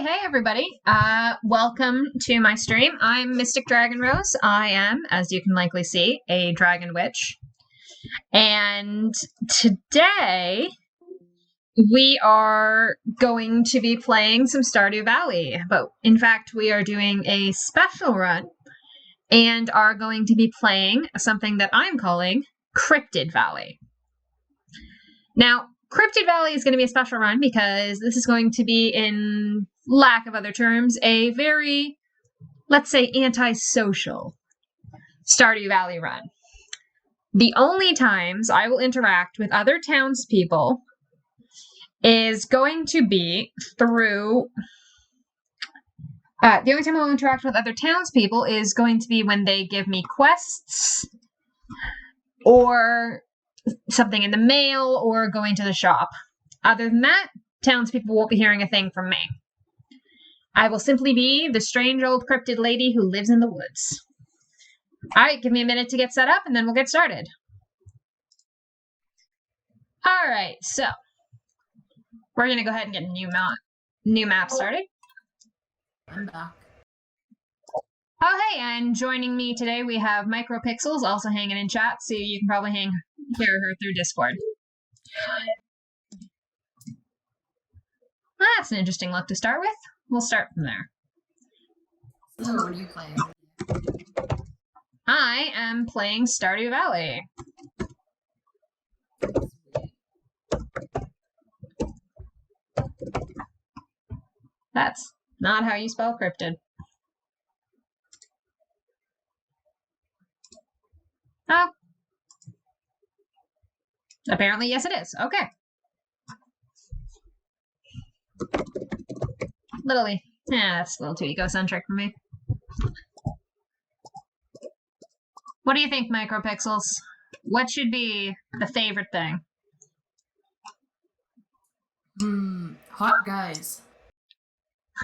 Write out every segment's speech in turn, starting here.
Hey everybody. Welcome to my stream. I'm Mystic Dragon Rose. I am, as you can likely see, a dragon witch. And today we are going to be playing some Stardew Valley. But in fact, we are doing a special run and are going to be playing something that I'm calling Cryptid Valley. Now, Cryptid Valley is going to be a special run because this is going to be, in lack of other terms, a very, let's say, antisocial Stardew Valley run. The only times I will interact with other townspeople is going to be through... the only time I'll interact with other townspeople is going to be when they give me quests or something in the mail or going to the shop. Other than that, townspeople won't be hearing a thing from me. I will simply be the strange old cryptid lady who lives in the woods. Alright, give me a minute to get set up and then we'll get started. Alright, so we're going to go ahead and get a new map started. I'm back. Oh hey, and joining me today we have Micropixels also hanging in chat, so you can probably hear her through Discord. That's an interesting look to start with. We'll start from there. So, what are you playing? I am playing Stardew Valley. That's not how you spell cryptid. Oh. Apparently, yes it is. Okay. That's a little too egocentric for me. What do you think, Micropixels? What should be the favorite thing? Hot guys.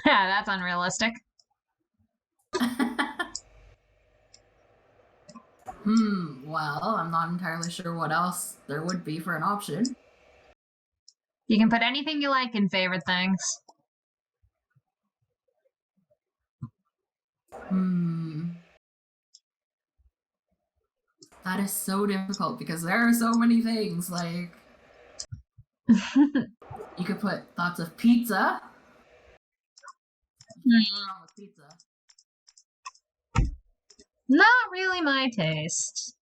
Yeah, that's unrealistic. Well, I'm not entirely sure what else there would be for an option. You can put anything you like in favorite things. That is so difficult because there are so many things, like... You could put lots of pizza. What's wrong with pizza? Not really my taste.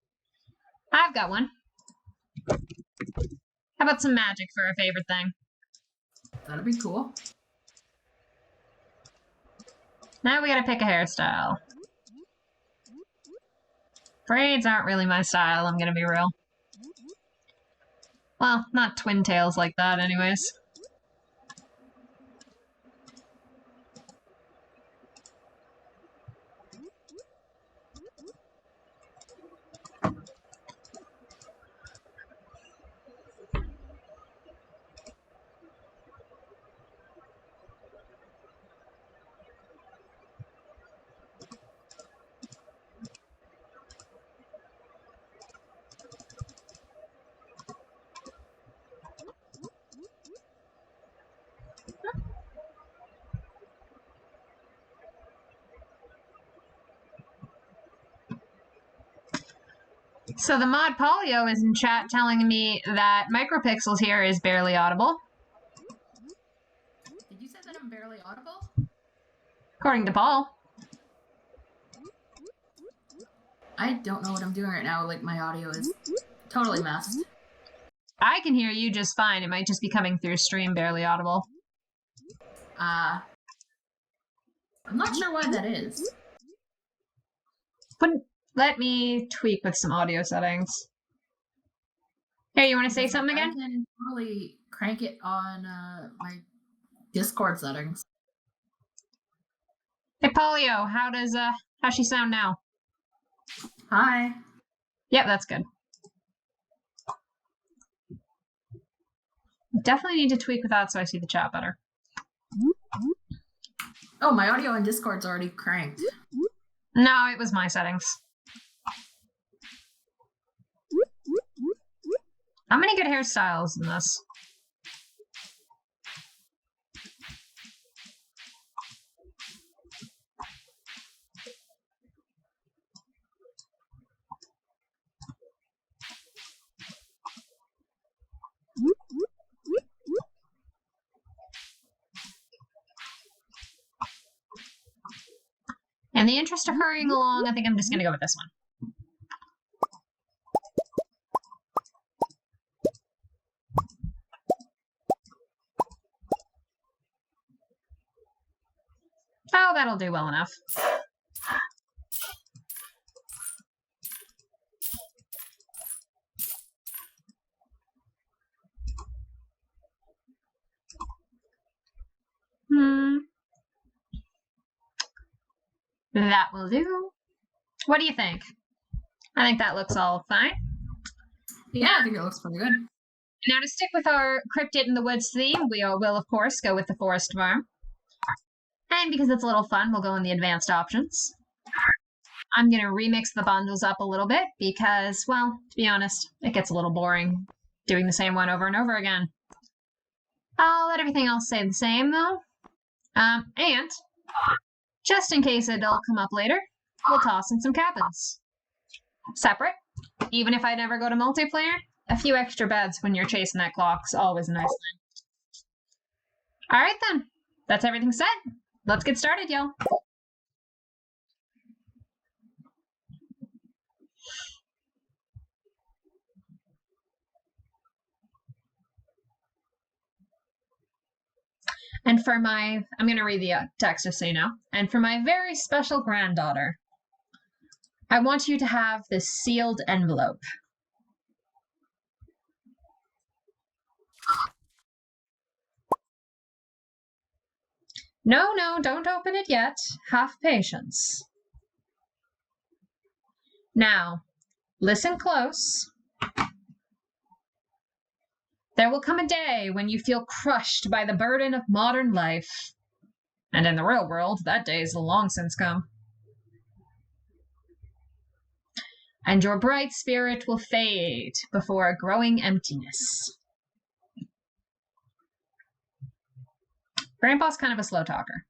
I've got one. How about some magic for a favorite thing? That'd be cool. Now we gotta pick a hairstyle. Braids aren't really my style, I'm gonna be real. Well, not twin tails like that anyways. So the mod Polio is in chat telling me that Micropixels here is barely audible. Did you say that I'm barely audible? According to Paul. I don't know what I'm doing right now, like my audio is totally messed. I can hear you just fine, it might just be coming through stream barely audible. I'm not sure why that is. Let me tweak with some audio settings. Hey, you want to say something again? I can totally crank it on my Discord settings. Hey, Polio, how's she sound now? Hi. Yep, that's good. Definitely need to tweak with that so I see the chat better. Oh, my audio on Discord's already cranked. No, it was my settings. How many good hairstyles in this? In the interest of hurrying along, I think I'm just going to go with this one. Oh, that'll do well enough. That will do. What do you think? I think that looks all fine. Yeah, I think it looks pretty good. Now, to stick with our Cryptid in the Woods theme, we will, of course, go with the Forest Farm. And because it's a little fun, we'll go in the advanced options. I'm going to remix the bundles up a little bit because, well, to be honest, it gets a little boring doing the same one over and over again. I'll let everything else stay the same, though. And, just in case it'll come up later, we'll toss in some cabins. Separate, even if I never go to multiplayer, a few extra beds when you're chasing that clock's always a nice thing. Alright then, that's everything set. Let's get started, y'all. And for my, I'm going to read the text just so you know. And for my very special granddaughter, I want you to have this sealed envelope. No, don't open it yet. Have patience. Now, listen close. There will come a day when you feel crushed by the burden of modern life. And in the real world, that day is long since come. And your bright spirit will fade before a growing emptiness. Grandpa's kind of a slow talker.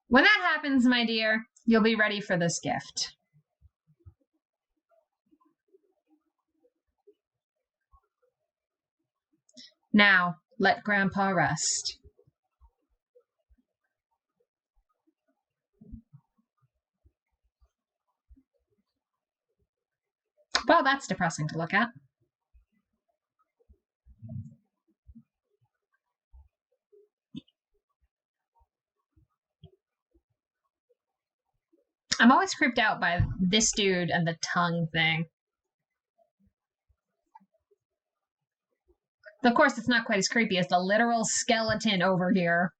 When that happens, my dear, you'll be ready for this gift. Now, let Grandpa rest. Well, that's depressing to look at. I'm always creeped out by this dude and the tongue thing. Of course, it's not quite as creepy as the literal skeleton over here.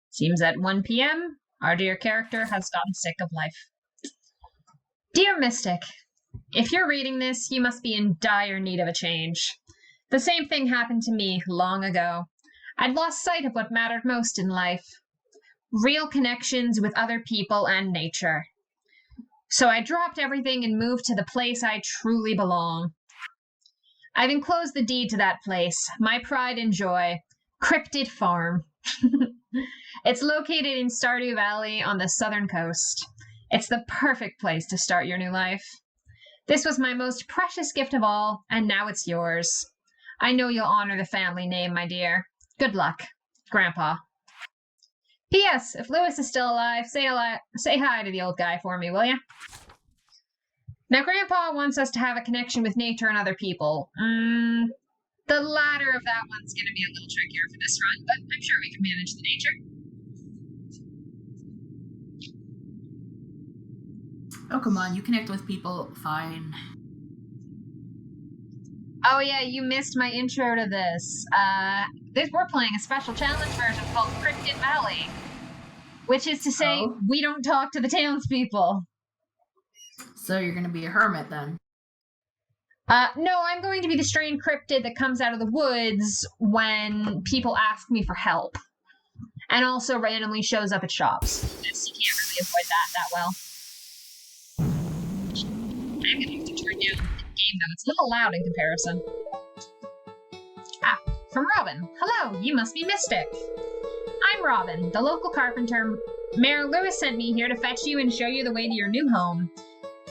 Seems at 1 p.m., our dear character has gotten sick of life. Dear Mystic, if you're reading this, you must be in dire need of a change. The same thing happened to me long ago. I'd lost sight of what mattered most in life. Real connections with other people and nature. So I dropped everything and moved to the place I truly belong. I've enclosed the deed to that place, my pride and joy, Cryptid Farm. It's located in Stardew Valley on the southern coast. It's the perfect place to start your new life. This was my most precious gift of all, and now it's yours. I know you'll honor the family name, my dear. Good luck, Grandpa. P.S. If Lewis is still alive, say hi to the old guy for me, will ya? Now, Grandpa wants us to have a connection with nature and other people. The latter of that one's going to be a little trickier for this run, but I'm sure we can manage the nature. Oh, come on, you connect with people, fine. Oh yeah, you missed my intro to this. We're playing a special challenge version called Cryptid Valley, which is to say, we don't talk to the townspeople. So you're going to be a hermit then? No, I'm going to be the strange cryptid that comes out of the woods when people ask me for help. And also randomly shows up at shops. Yes, you can't really avoid that well. I'm going to have to turn down the game, though. It's a little loud in comparison. Ah, from Robin. Hello, you must be Mystic. I'm Robin, the local carpenter. Mayor Lewis sent me here to fetch you and show you the way to your new home.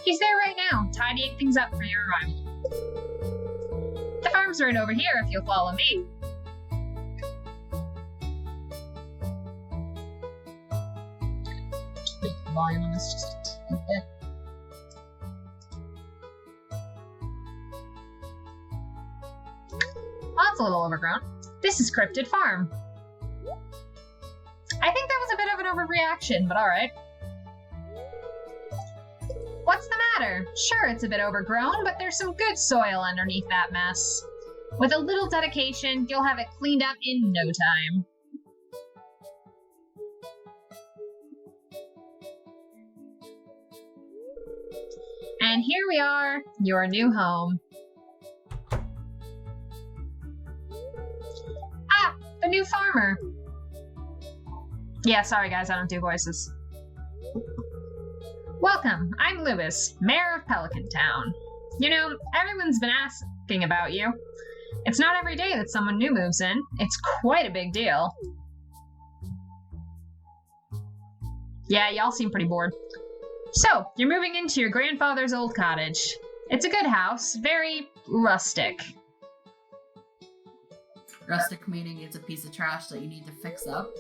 He's there right now, tidying things up for your arrival. The farm's right over here if you'll follow me. The volume on this just a bit. Well, that's a little overgrown. This is Cryptid Farm. I think that was a bit of an overreaction, but alright. What's the matter? Sure, it's a bit overgrown, but there's some good soil underneath that mess. With a little dedication, you'll have it cleaned up in no time. And here we are, your new home. Ah, the new farmer. Yeah, sorry guys, I don't do voices. Welcome, I'm Lewis, Mayor of Pelican Town. You know, everyone's been asking about you. It's not every day that someone new moves in. It's quite a big deal. Yeah, y'all seem pretty bored. So, you're moving into your grandfather's old cottage. It's a good house, very rustic. Rustic meaning it's a piece of trash that you need to fix up.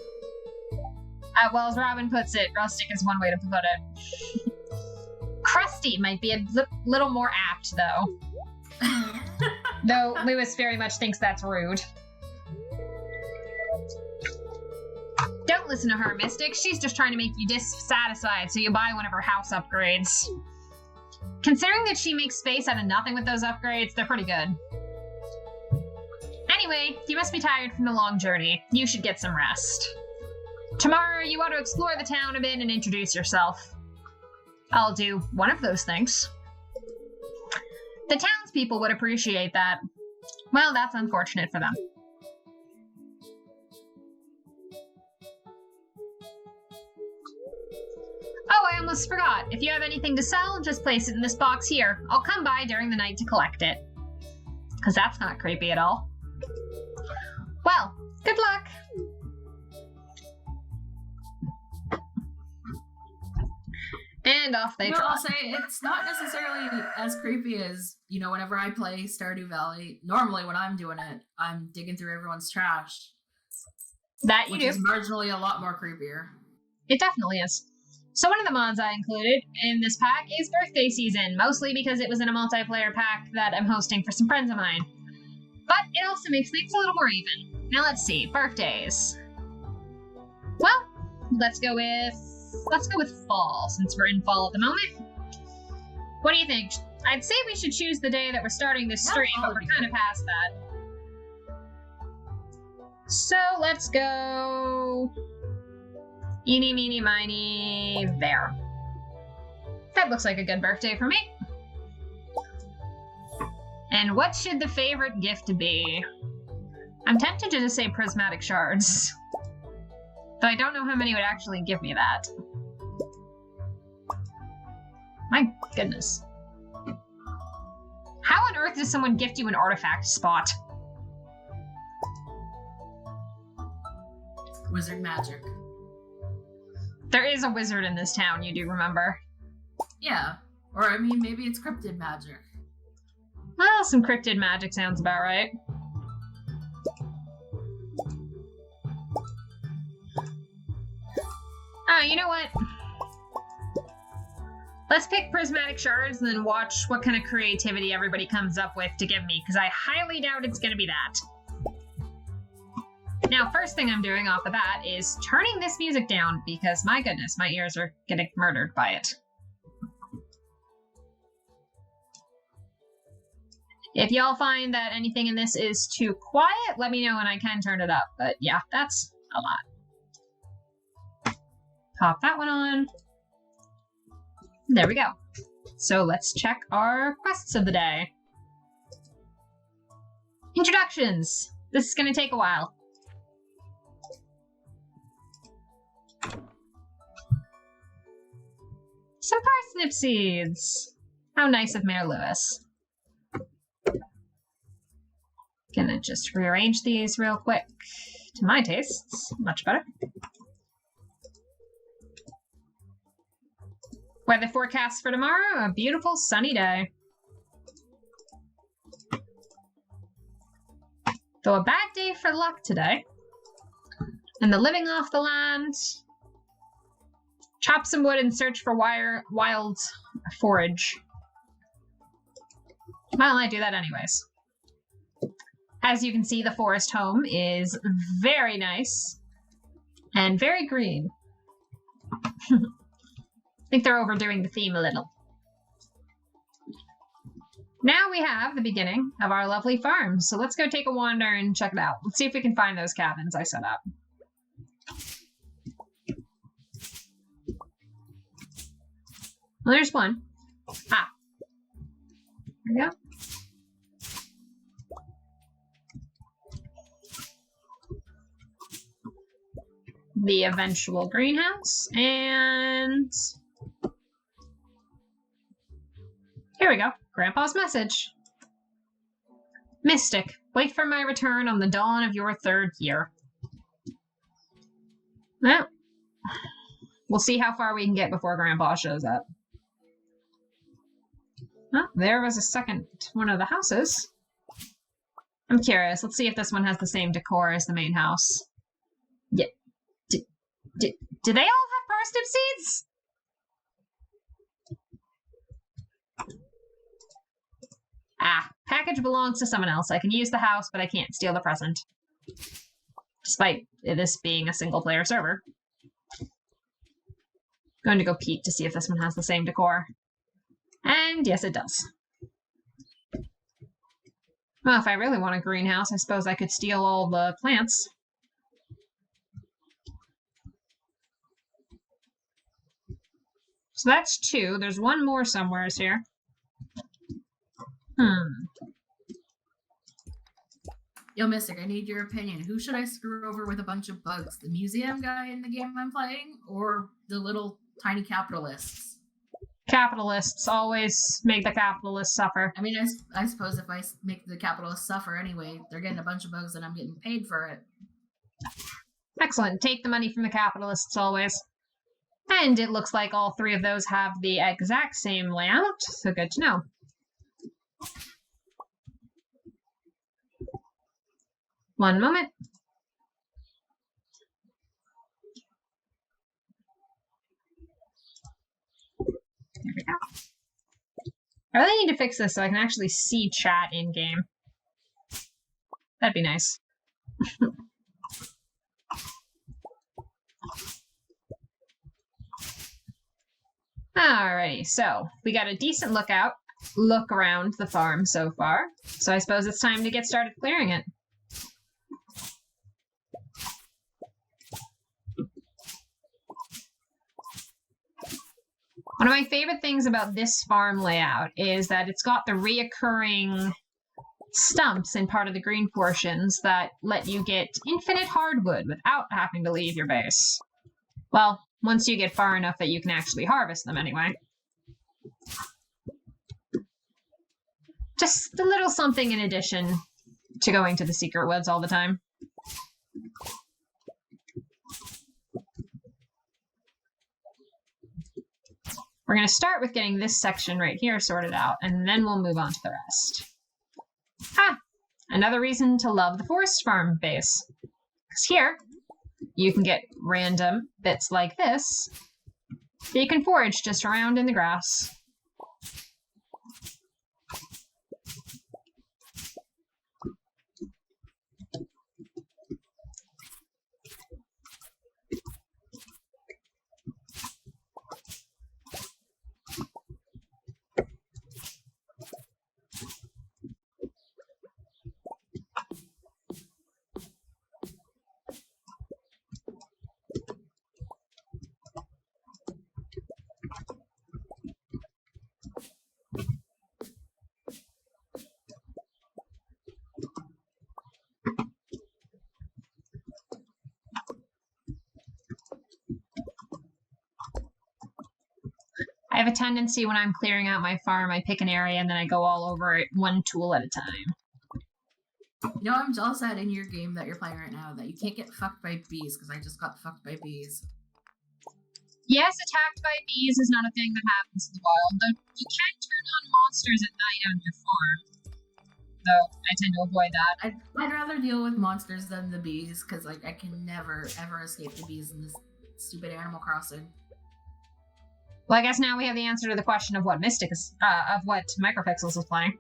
Well, as Robin puts it, rustic is one way to put it. Crusty might be a little more apt, though. Though Lewis very much thinks that's rude. Don't listen to her, Mystic. She's just trying to make you dissatisfied so you buy one of her house upgrades. Considering that she makes space out of nothing with those upgrades, they're pretty good. Anyway, you must be tired from the long journey. You should get some rest. Tomorrow, you want to explore the town a bit and introduce yourself. I'll do one of those things. The townspeople would appreciate that. Well, that's unfortunate for them. Oh, I almost forgot. If you have anything to sell, just place it in this box here. I'll come by during the night to collect it. Because that's not creepy at all. Well, good luck! And off they trot. I'll say it's not necessarily as creepy as, you know, whenever I play Stardew Valley. Normally when I'm doing it, I'm digging through everyone's trash. That you do. Which is marginally a lot more creepier. It definitely is. So one of the mods I included in this pack is birthday season, mostly because it was in a multiplayer pack that I'm hosting for some friends of mine. But it also makes things a little more even. Now let's see, birthdays. Well, let's go with fall, since we're in fall at the moment. What do you think? I'd say we should choose the day that we're starting this stream, but we're kind of past that. So let's go... Eeny, meeny, miny, there. That looks like a good birthday for me. And what should the favorite gift be? I'm tempted to just say prismatic shards. Though I don't know how many would actually give me that. My goodness. How on earth does someone gift you an artifact spot? Wizard magic. There is a wizard in this town, you do remember. Yeah. Or, I mean, maybe it's cryptid magic. Well, some cryptid magic sounds about right. You know what? Let's pick prismatic shards and then watch what kind of creativity everybody comes up with to give me, because I highly doubt it's going to be that. Now, first thing I'm doing off the bat is turning this music down, because my goodness, my ears are getting murdered by it. If y'all find that anything in this is too quiet, let me know and I can turn it up. But yeah, that's a lot. Pop that one on. There we go. So let's check our quests of the day. Introductions. This is going to take a while. Some parsnip seeds. How nice of Mayor Lewis. Gonna just rearrange these real quick to my tastes. Much better. Weather forecast for tomorrow, a beautiful sunny day. Though a bad day for luck today. And the living off the land. Chop some wood and search for wild forage. Well, I do that anyways. As you can see, the forest home is very nice and very green. I think they're overdoing the theme a little. Now we have the beginning of our lovely farm, so let's go take a wander and check it out. Let's see if we can find those cabins I set up. Well, there's one. Ah. There we go. The eventual greenhouse, and here we go. Grandpa's message. Mystic, wait for my return on the dawn of your 3rd year. Well, we'll see how far we can get before Grandpa shows up. Oh, there was a second one of the houses. I'm curious. Let's see if this one has the same decor as the main house. Yeah. Do they all have parsnip seeds? Ah, package belongs to someone else. I can use the house, but I can't steal the present. Despite this being a single-player server. Going to go peek to see if this one has the same decor. And yes, it does. Well, if I really want a greenhouse, I suppose I could steal all the plants. So that's 2. There's one more somewheres here. Yo, Mystic, I need your opinion. Who should I screw over with a bunch of bugs? The museum guy in the game I'm playing, or the little tiny capitalists? Capitalists always make the capitalists suffer. I mean, I suppose if I make the capitalists suffer anyway, they're getting a bunch of bugs and I'm getting paid for it. Excellent. Take the money from the capitalists always. And it looks like all 3 of those have the exact same layout, so good to know. One moment. There we go. I really need to fix this so I can actually see chat in-game. That'd be nice. Alrighty, so we got a decent look around the farm so far. So I suppose it's time to get started clearing it. One of my favorite things about this farm layout is that it's got the reoccurring stumps in part of the green portions that let you get infinite hardwood without having to leave your base. Well, once you get far enough that you can actually harvest them anyway. Just a little something in addition to going to the secret woods all the time. We're going to start with getting this section right here sorted out, and then we'll move on to the rest. Ah! Another reason to love the forest farm base. Because here, you can get random bits like this that you can forage just around in the grass. I have a tendency when I'm clearing out my farm, I pick an area and then I go all over it one tool at a time. You know, I'm jealous that in your game that you're playing right now that you can't get fucked by bees, because I just got fucked by bees. Yes, attacked by bees is not a thing that happens in the wild, though you can turn on monsters at night on your farm. Though I tend to avoid that. I'd rather deal with monsters than the bees, because like I can never ever escape the bees in this stupid Animal Crossing. Well, I guess now we have the answer to the question of what Mystic is, of what Micropixels is playing.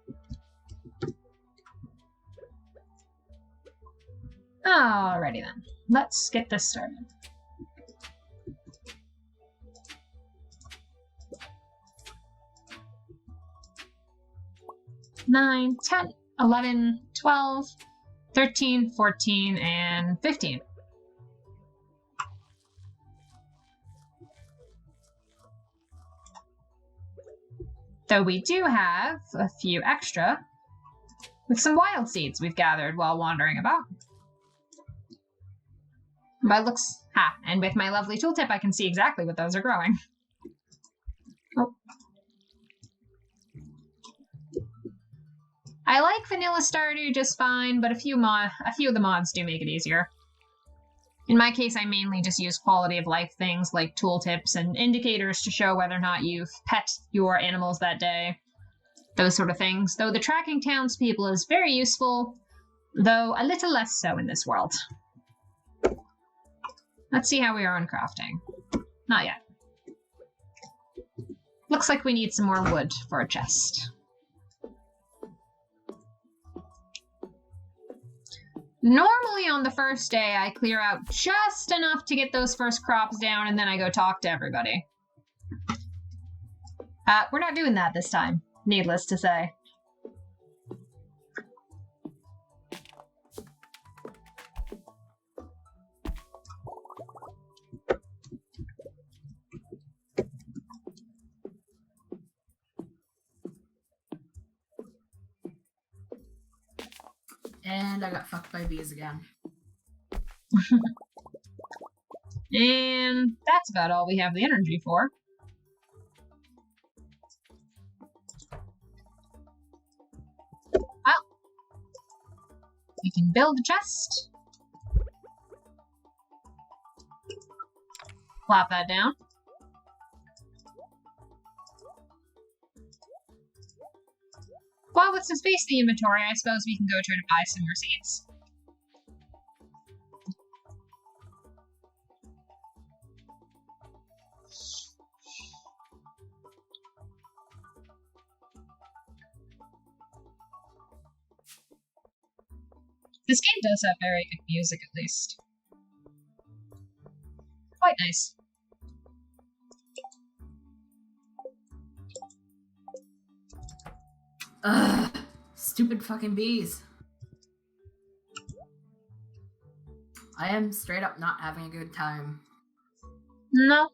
Alrighty then, let's get this started. 9, 10, 11, 12, 13, 14, and 15. Though we do have a few extra with some wild seeds we've gathered while wandering about. But looks... and with my lovely tooltip I can see exactly what those are growing. Oh. I like vanilla Stardew just fine, but a few of the mods do make it easier. In my case, I mainly just use quality of life things like tooltips and indicators to show whether or not you've pet your animals that day. Those sort of things. Though the tracking townspeople is very useful, though a little less so in this world. Let's see how we are on crafting. Not yet. Looks like we need some more wood for a chest. Normally on the first day, I clear out just enough to get those first crops down, and then I go talk to everybody. We're not doing that this time, needless to say. And I got fucked by bees again. And that's about all we have the energy for. Well, we can build a chest. Plop that down. Well, with some space in the inventory, I suppose we can go try to buy some more seeds. This game does have very good music, at least. Quite nice. Ugh, stupid fucking bees. I am straight up not having a good time. No.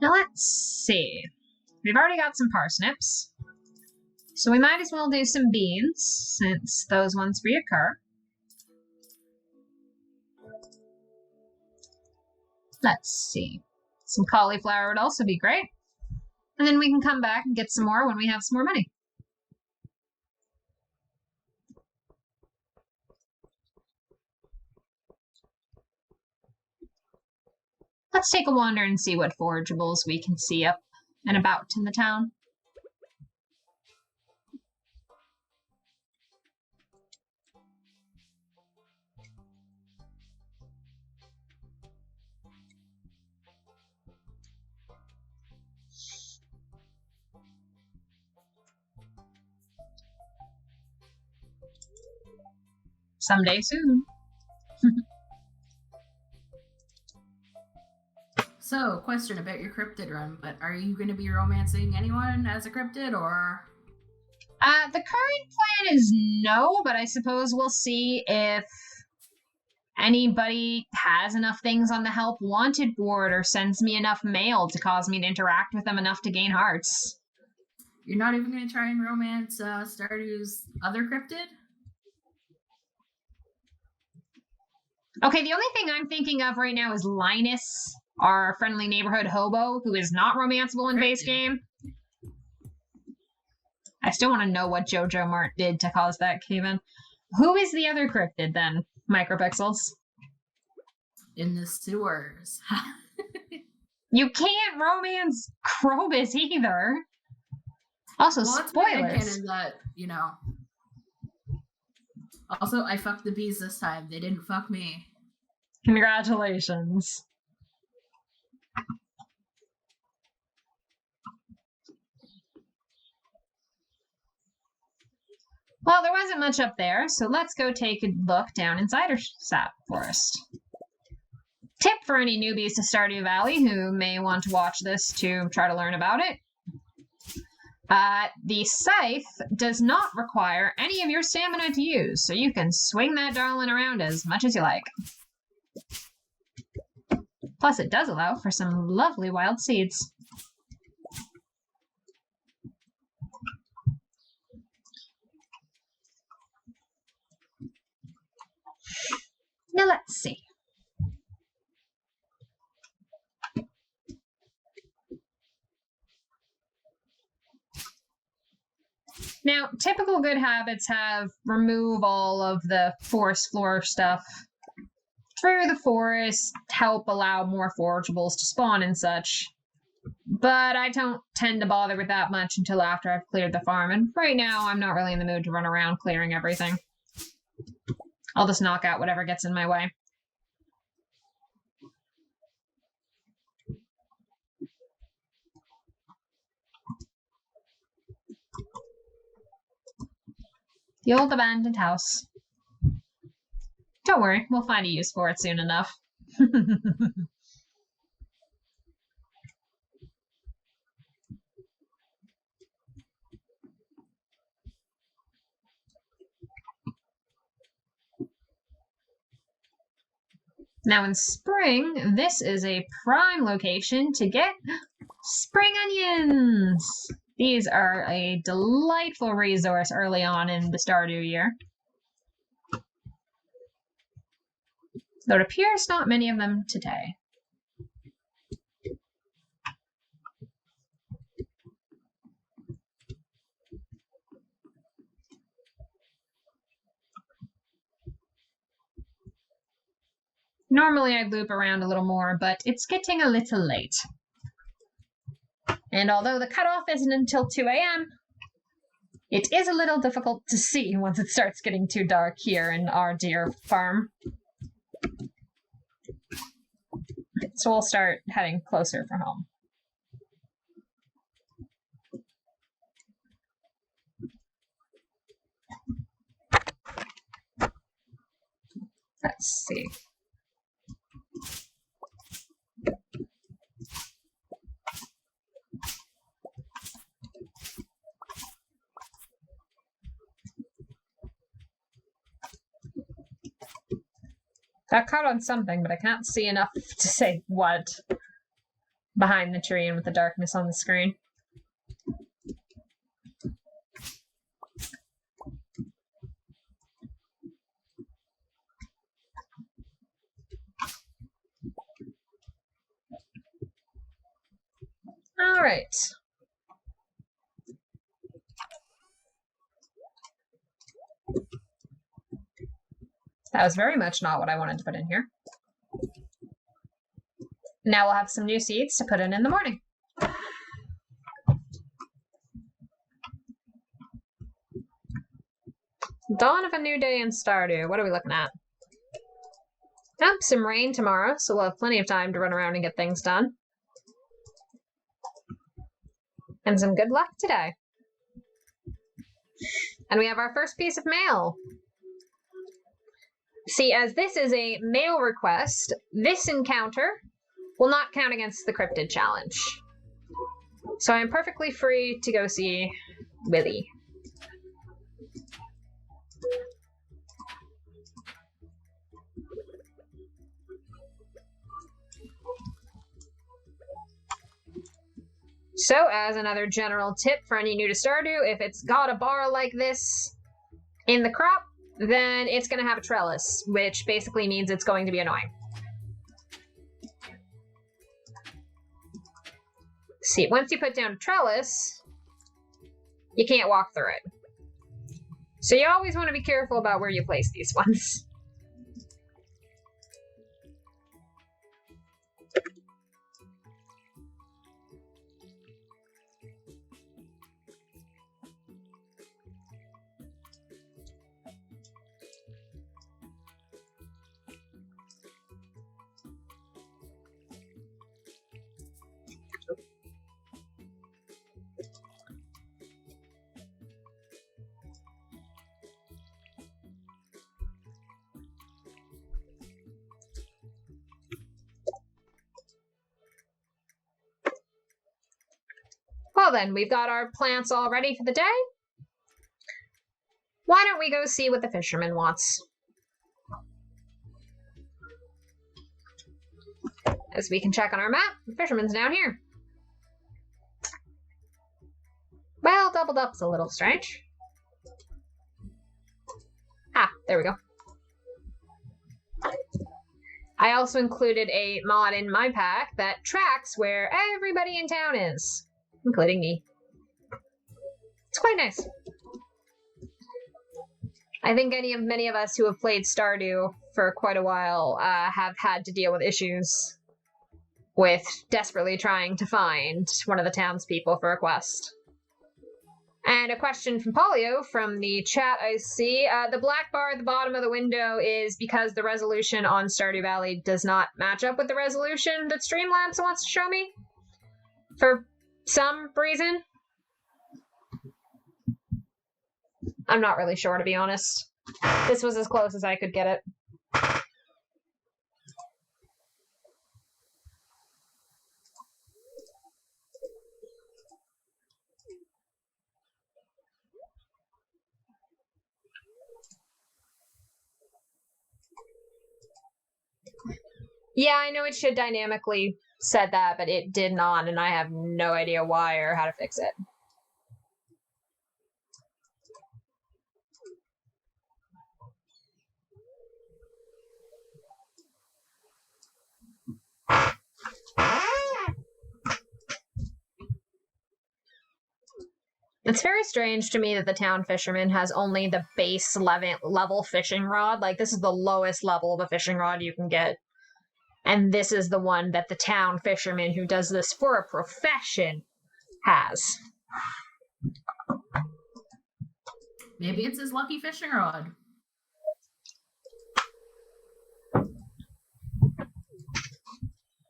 Now let's see. We've already got some parsnips. So we might as well do some beans, since those ones reoccur. Let's see. Some cauliflower would also be great. And then we can come back and get some more when we have some more money. Let's take a wander and see what forageables we can see up and about in the town. Someday soon. So, question about your cryptid run, but are you going to be romancing anyone as a cryptid, or? The current plan is no, but I suppose we'll see if anybody has enough things on the help wanted board or sends me enough mail to cause me to interact with them enough to gain hearts. You're not even going to try and romance Stardew's other cryptid? Okay, the only thing I'm thinking of right now is Linus, our friendly neighborhood hobo, who is not romanceable in base game. I still want to know what Jojo Mart did to cause that cave-in. Who is the other cryptid, then? micropixels. In the sewers. You can't romance Krobus either. Also, well, it's spoilers. canon that, you know. Also, I fucked the bees this time. They didn't fuck me. Congratulations. Well, there wasn't much up there, so let's go take a look down in Cidersap Forest. Tip for any newbies to Stardew Valley who may want to watch this to try to learn about it. The scythe does not require any of your stamina to use, so you can swing that darling around as much as you like. Plus, it does allow for some lovely wild seeds. Now let's see. Now, typical good habits have remove all of the forest floor stuff through the forest, help allow more forageables to spawn and such. But I don't tend to bother with that much until after I've cleared the farm, and right now I'm not really in the mood to run around clearing everything. I'll just knock out whatever gets in my way. The old abandoned house. Don't worry, we'll find a use for it soon enough. Now in spring, this is a prime location to get spring onions. These are a delightful resource early on in the Stardew year. Though it appears not many of them today. Normally I'd loop around a little more, but it's getting a little late. And although the cutoff isn't until 2 a.m., it is a little difficult to see once it starts getting too dark here in our dear farm. So we'll start heading closer for home. Let's see. Got caught on something, but I can't see enough to say what behind the tree and with the darkness on the screen. All right. That was very much not what I wanted to put in here. Now we'll have some new seeds to put in the morning. Dawn of a new day in Stardew. What are we looking at? Some rain tomorrow, so we'll have plenty of time to run around and get things done. And some good luck today. And we have our first piece of mail. See, as this is a mail request, this encounter will not count against the Cryptid Challenge. So I'm perfectly free to go see Willy. So, as another general tip for any new to Stardew, if it's got a bar like this in the crop, then it's going to have a trellis, which basically means it's going to be annoying. See, once you put down a trellis, you can't walk through it. So you always want to be careful about where you place these ones. Well then, we've got our plants all ready for the day. Why don't we go see what the fisherman wants? As we can check on our map, the fisherman's down here. Well, doubled up's a little strange. Ah, there we go. I also included a mod in my pack that tracks where everybody in town is, including me. It's quite nice. I think many of us who have played Stardew for quite a while have had to deal with issues with desperately trying to find one of the townspeople for a quest. And a question from Polio from the chat I see. The black bar at the bottom of the window is because the resolution on Stardew Valley does not match up with the resolution that Streamlabs wants to show me. For some reason. I'm not really sure, to be honest. This was as close as I could get it. Yeah, I know it should dynamically set that, but it did not, and I have no idea why or how to fix it. It's very strange to me that the town fisherman has only the base level fishing rod. Like, this is the lowest level of a fishing rod you can get. And this is the one that the town fisherman who does this for a profession has. Maybe it's his lucky fishing rod.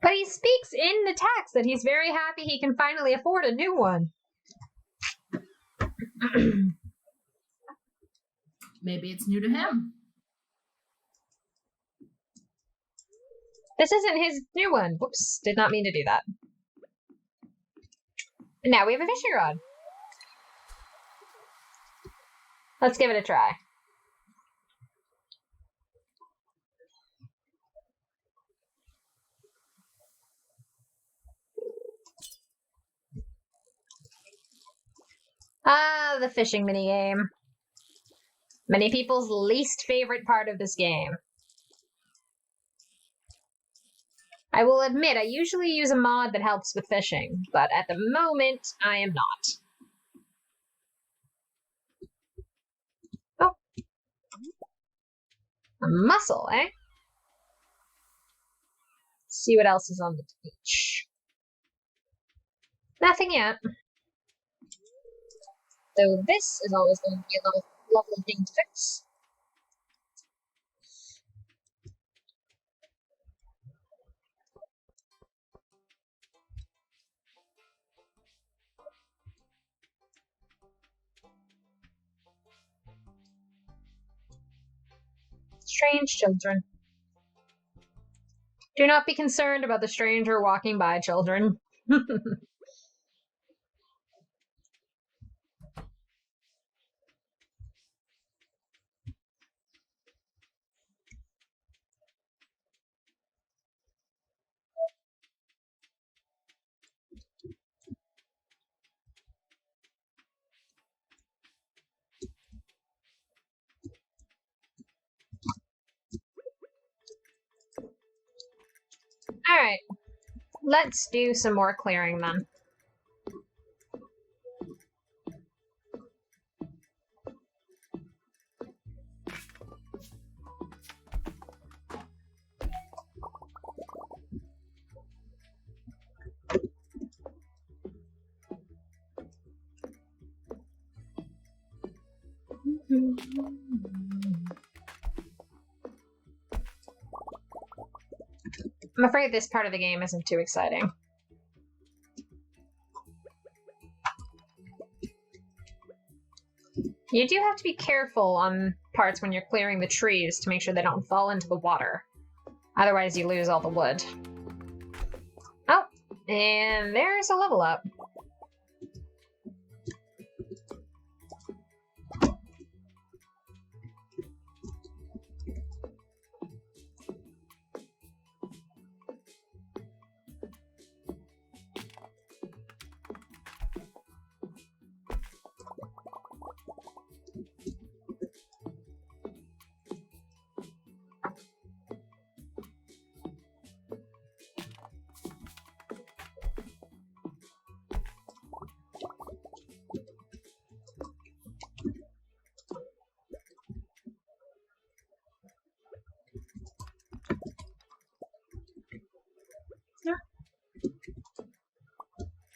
But he speaks in the text that he's very happy he can finally afford a new one. Maybe it's new to him. This isn't his new one. Whoops, did not mean to do that. And now we have a fishing rod. Let's give it a try. Ah, the fishing minigame. Many people's least favorite part of this game. I will admit, I usually use a mod that helps with fishing, but at the moment, I am not. Oh. A mussel, eh? Let's see what else is on the beach. Nothing yet. Though this is always going to be a lovely thing to fix. Strange children. Do not be concerned about the stranger walking by, children. Alright, let's do some more clearing then. I'm afraid this part of the game isn't too exciting. You do have to be careful on parts when you're clearing the trees to make sure they don't fall into the water. Otherwise you lose all the wood. Oh, and there's a level up.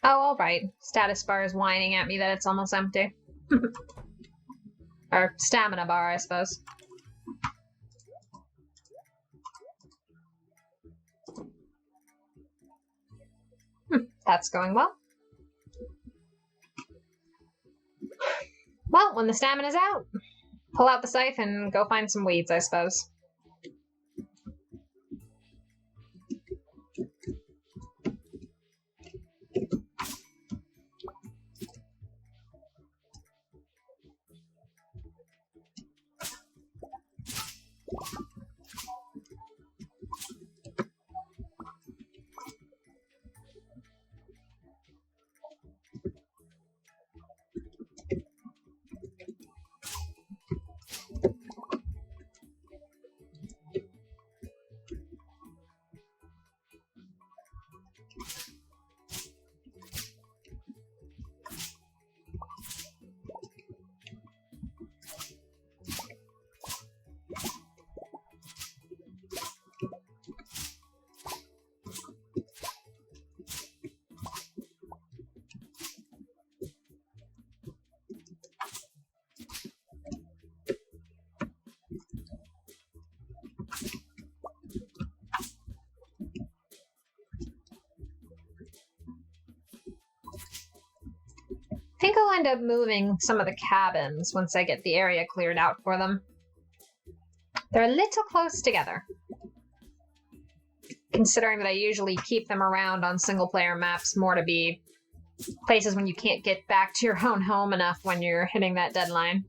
Oh, alright. Status bar is whining at me that it's almost empty. Or stamina bar, I suppose. That's going well. Well, when the stamina's out, pull out the scythe and go find some weeds, I suppose. I think I'll end up moving some of the cabins once I get the area cleared out for them. They're a little close together, considering that I usually keep them around on single-player maps more to be places when you can't get back to your own home enough when you're hitting that deadline.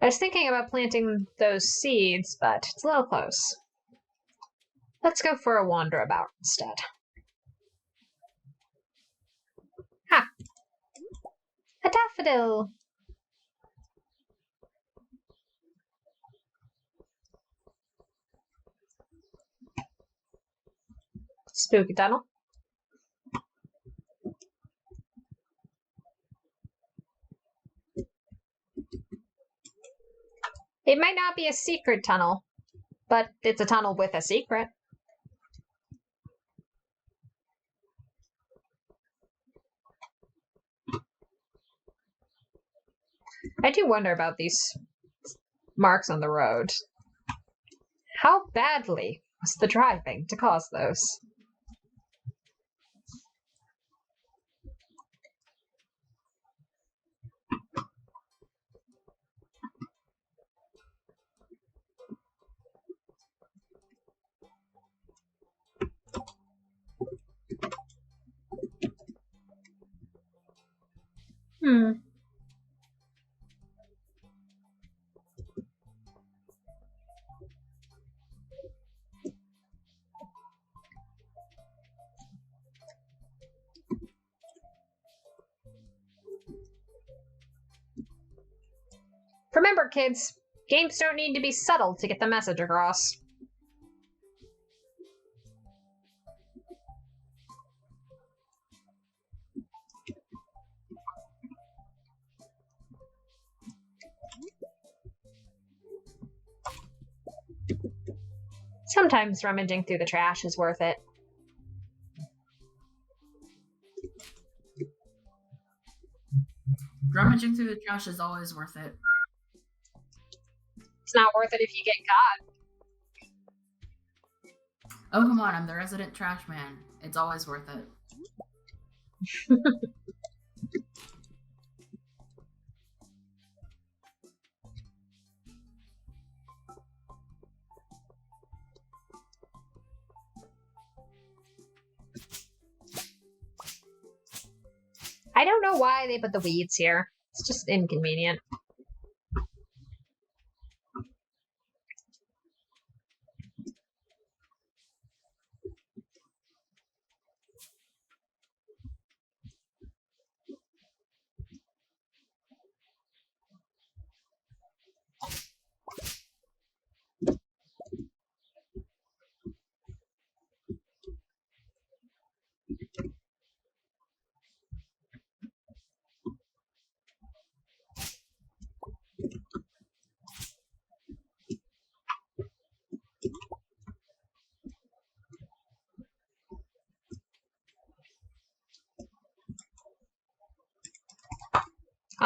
I was thinking about planting those seeds, but it's a little close. Let's go for a wander about instead. Ha! A daffodil! Spooky tunnel. It might not be a secret tunnel, but it's a tunnel with a secret. I do wonder about these marks on the road. How badly was the driving to cause those? Remember, kids, games don't need to be subtle to get the message across. Sometimes rummaging through the trash is worth it. Rummaging through the trash is always worth it. It's not worth it if you get caught. Oh, come on, I'm the resident trash man. It's always worth it. I don't know why they put the weeds here. It's just inconvenient.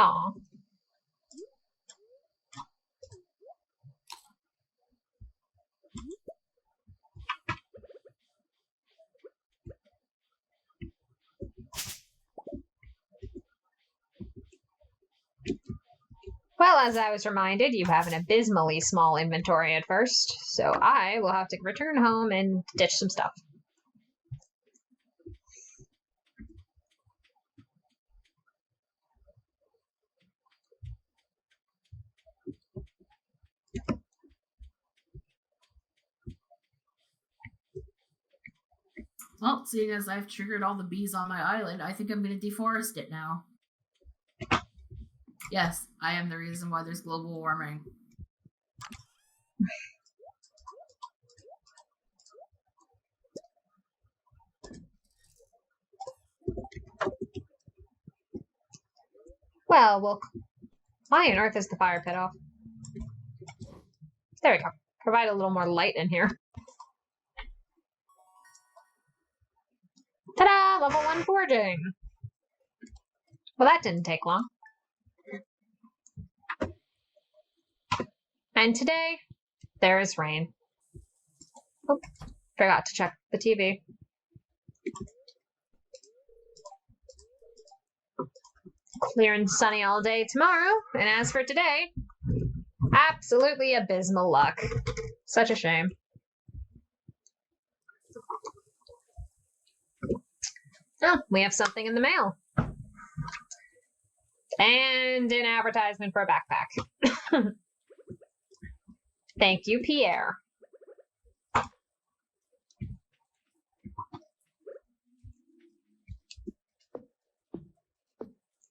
Aw. Well, as I was reminded, you have an abysmally small inventory at first, so I will have to return home and ditch some stuff. Well, seeing as I've triggered all the bees on my island, I think I'm going to deforest it now. Yes, I am the reason why there's global warming. Well, why on earth is the fire pit off? There we go. Provide a little more light in here. Ta-da! Level 1 forging! Well, that didn't take long. And today, there is rain. Oh, forgot to check the TV. Clear and sunny all day tomorrow, and as for today, absolutely abysmal luck. Such a shame. Oh, we have something in the mail. And an advertisement for a backpack. Thank you, Pierre.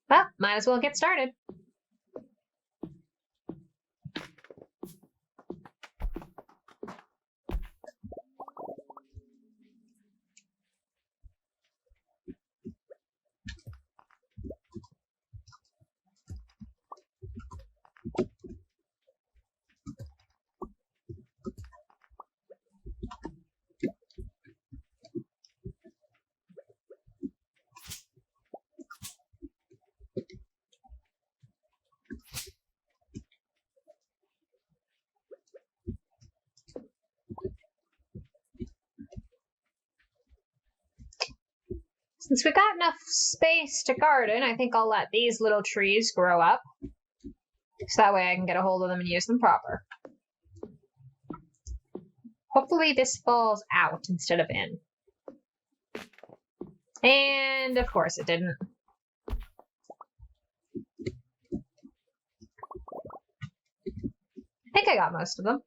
Well, might as well get started. Since we got enough space to garden, I think I'll let these little trees grow up. So that way I can get a hold of them and use them proper. Hopefully this falls out instead of in. And of course it didn't. I think I got most of them.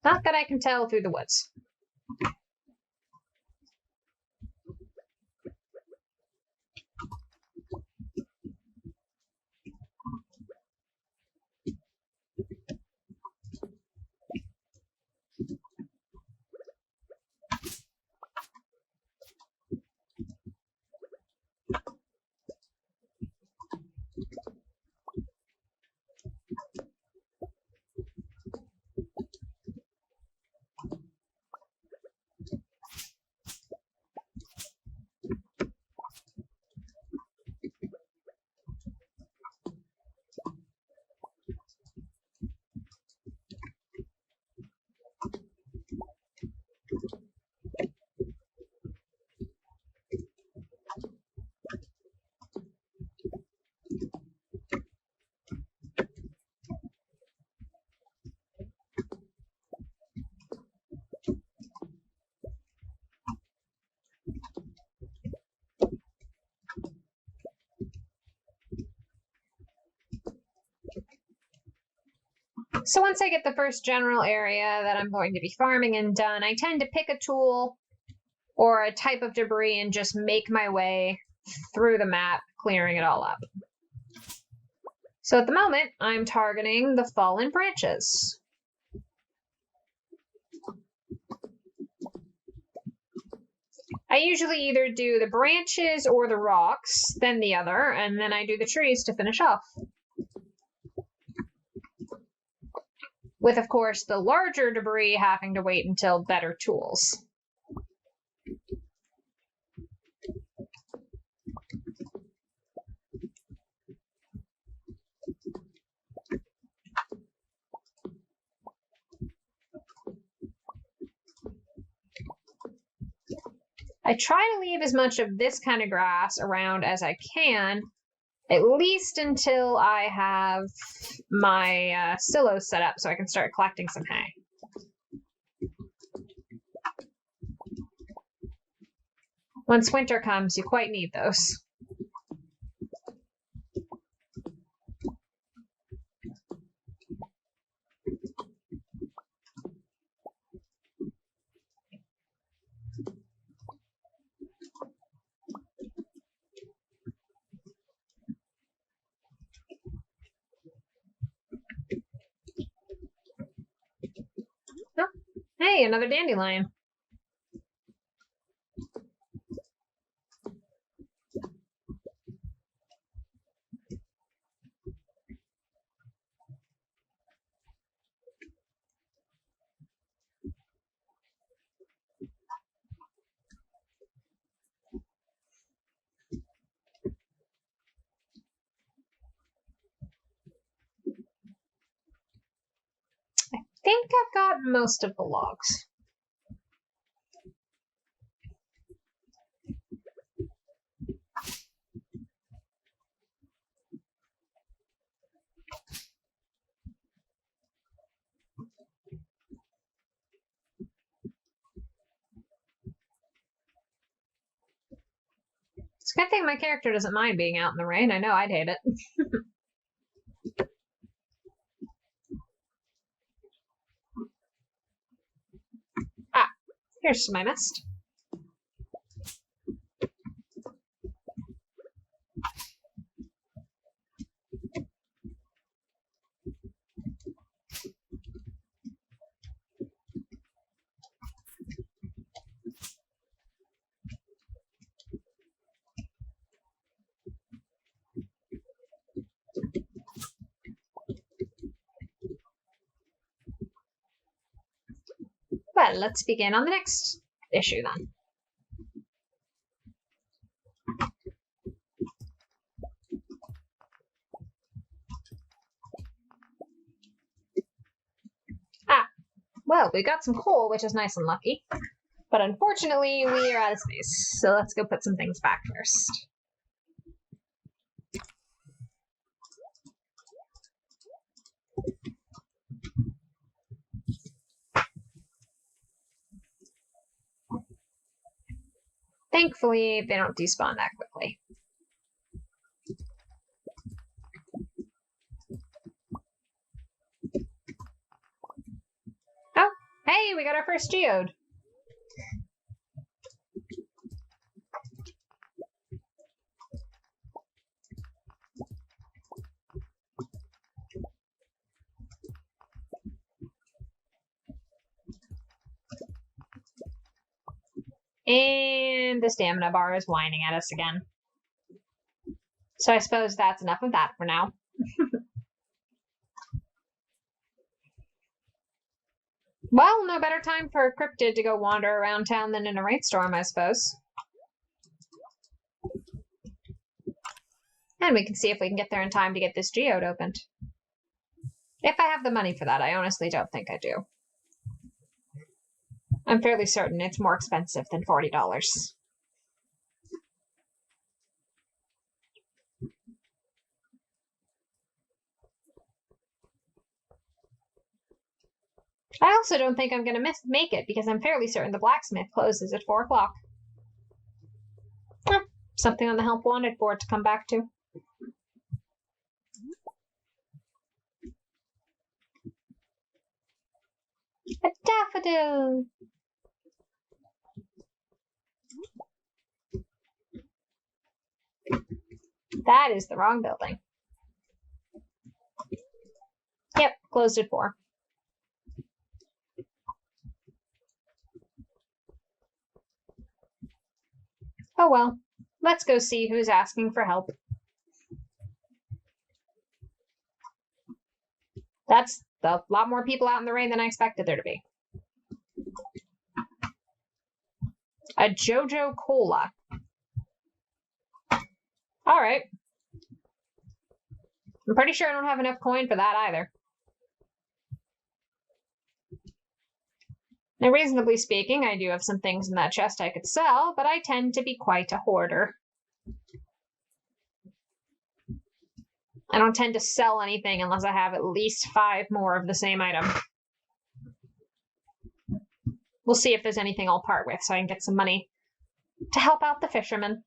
Not that I can tell through the woods. So once I get the first general area that I'm going to be farming in done, I tend to pick a tool or a type of debris and just make my way through the map, clearing it all up. So at the moment, I'm targeting the fallen branches. I usually either do the branches or the rocks, then the other, and then I do the trees to finish off. With, of course, the larger debris having to wait until better tools. I try to leave as much of this kind of grass around as I can, at least until I have my silos set up so I can start collecting some hay. Once winter comes, you quite need those. Oh, hey, another dandelion. I think I've got most of the logs. It's a good thing my character doesn't mind being out in the rain. I know I'd hate it. Ah, here's some I missed. Well, let's begin on the next issue then. Ah, well, we got some coal, which is nice and lucky. But unfortunately, we are out of space, so let's go put some things back first. Thankfully, they don't despawn that quickly. Oh, hey, we got our first geode. And the stamina bar is whining at us again. So I suppose that's enough of that for now. Well, no better time for a cryptid to go wander around town than in a rainstorm, I suppose. And we can see if we can get there in time to get this geode opened. If I have the money for that, I honestly don't think I do. I'm fairly certain it's more expensive than $40. I also don't think I'm going to make it because I'm fairly certain the blacksmith closes at 4 o'clock. Something on the help wanted board to come back to. A daffodil! That is the wrong building. Yep, closed at 4. Oh well, let's go see who's asking for help. That's a lot more people out in the rain than I expected there to be. A JoJo Cola. Alright. I'm pretty sure I don't have enough coin for that either. Now, reasonably speaking, I do have some things in that chest I could sell, but I tend to be quite a hoarder. I don't tend to sell anything unless I have at least 5 more of the same item. We'll see if there's anything I'll part with so I can get some money to help out the fishermen.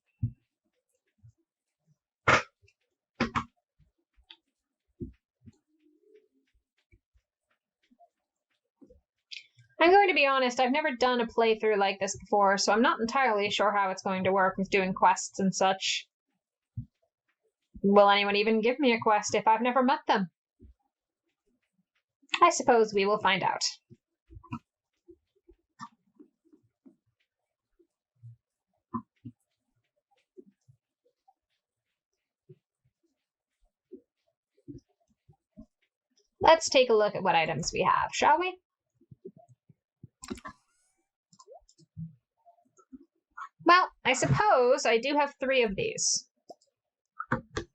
I'm going to be honest, I've never done a playthrough like this before, so I'm not entirely sure how it's going to work with doing quests and such. Will anyone even give me a quest if I've never met them? I suppose we will find out. Let's take a look at what items we have, shall we? Well, I suppose I do have 3 of these.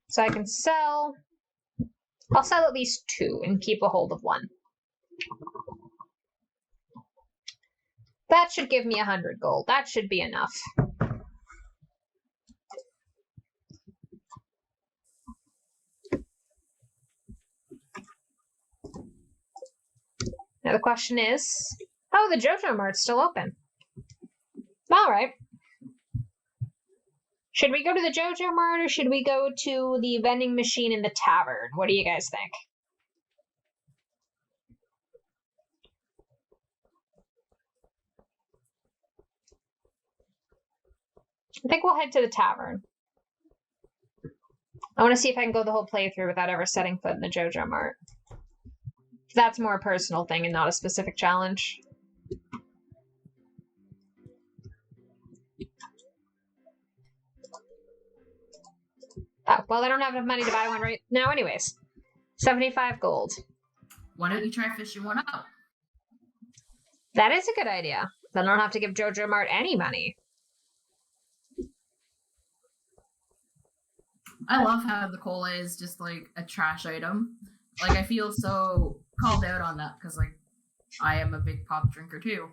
So I can sell... I'll sell at least 2 and keep a hold of 1. That should give me 100 gold. That should be enough. Now the question is... Oh, the JoJo Mart's still open. Alright. Should we go to the JoJo Mart or should we go to the vending machine in the tavern? What do you guys think? I think we'll head to the tavern. I want to see if I can go the whole playthrough without ever setting foot in the JoJo Mart. That's more a personal thing and not a specific challenge. Oh, well, I don't have enough money to buy one right now anyways. 75 gold. Why don't you try fishing one up? That is a good idea. Then I don't have to give JoJo Mart any money. I love how the cola is just like a trash item. Like, I feel so called out on that because, like, I am a big pop drinker too.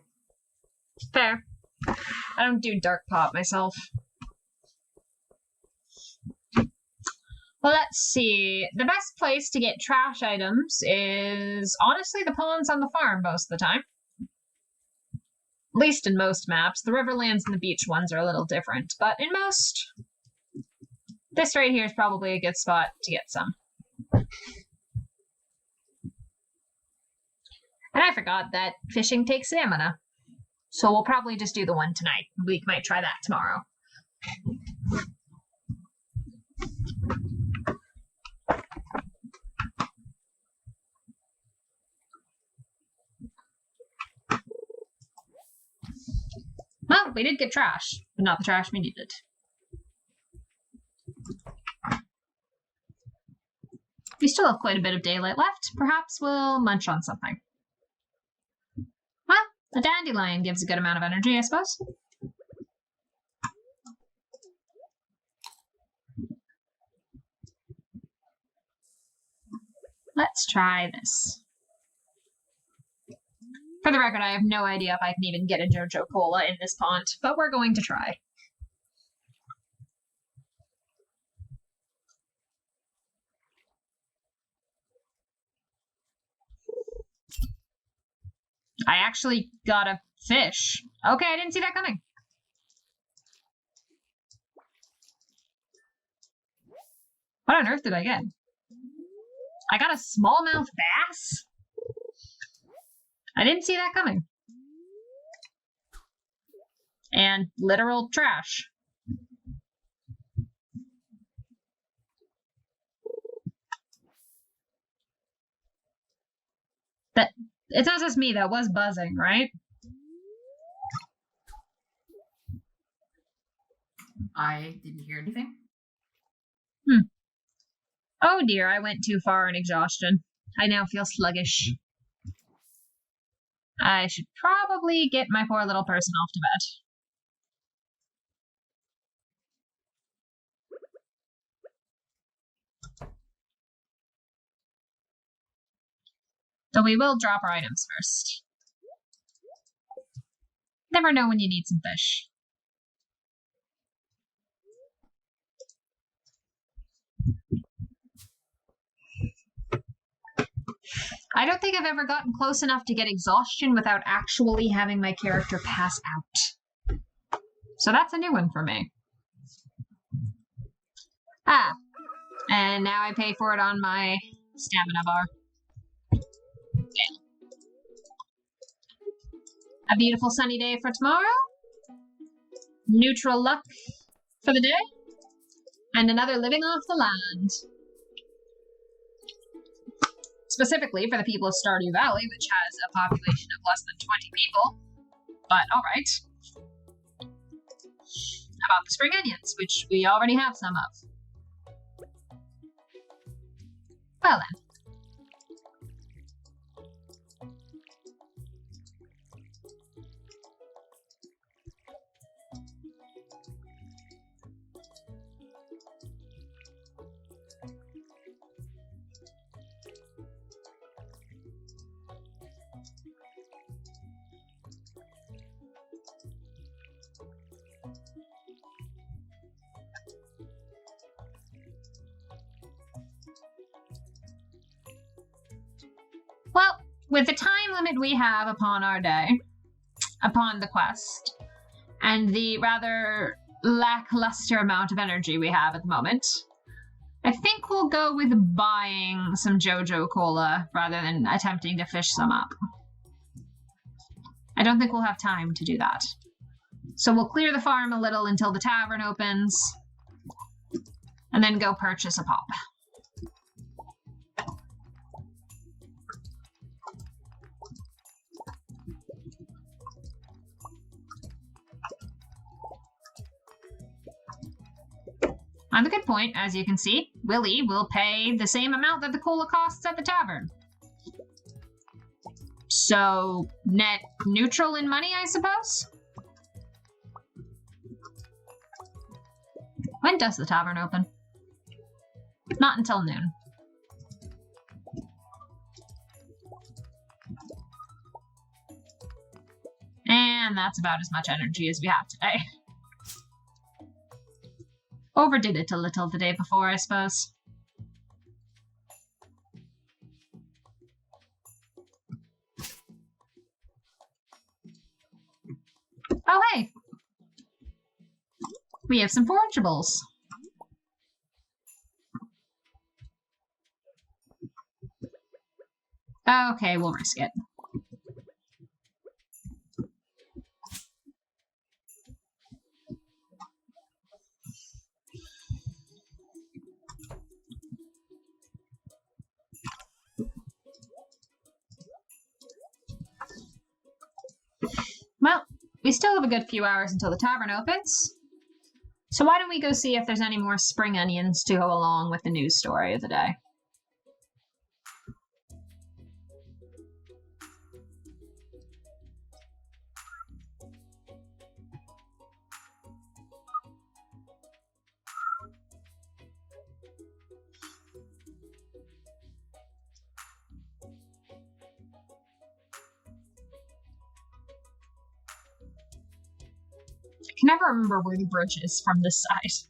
Fair. I don't do dark pop myself. Well, let's see. The best place to get trash items is honestly the ponds on the farm most of the time. At least in most maps. The Riverlands and the beach ones are a little different, but in most, this right here is probably a good spot to get some. And I forgot that fishing takes stamina. So we'll probably just do the one tonight. We might try that tomorrow. Well, we did get trash, but not the trash we needed. We still have quite a bit of daylight left. Perhaps we'll munch on something. Well, a dandelion gives a good amount of energy, I suppose. Let's try this. For the record, I have no idea if I can even get a JoJo Cola in this pond, but we're going to try. I actually got a fish. Okay, I didn't see that coming. What on earth did I get? I got a smallmouth bass? I didn't see that coming. And literal trash. It's not just me that was buzzing, right? I didn't hear anything. Oh dear, I went too far in exhaustion. I now feel sluggish. I should probably get my poor little person off to bed. So we will drop our items first. Never know when you need some fish. I don't think I've ever gotten close enough to get exhaustion without actually having my character pass out. So that's a new one for me. Ah, and now I pay for it on my stamina bar. Damn. A beautiful sunny day for tomorrow. Neutral luck for the day. And another living off the land. Specifically for the people of Stardew Valley, which has a population of less than 20 people. But alright. How about the spring onions, which we already have some of? Well then. Well, with the time limit we have upon our day, upon the quest, and the rather lackluster amount of energy we have at the moment, I think we'll go with buying some JoJo Cola rather than attempting to fish some up. I don't think we'll have time to do that. So we'll clear the farm a little until the tavern opens, and then go purchase a pop. On the good point, as you can see, Willie will pay the same amount that the cola costs at the tavern. So, net neutral in money, I suppose? When does the tavern open? Not until noon. And that's about as much energy as we have today. Overdid it a little the day before, I suppose. Oh, hey! We have some forageables. Okay, we'll risk it. Well, we still have a good few hours until the tavern opens. So why don't we go see if there's any more spring onions to go along with the news story of the day? I can never remember where the bridge is from this side.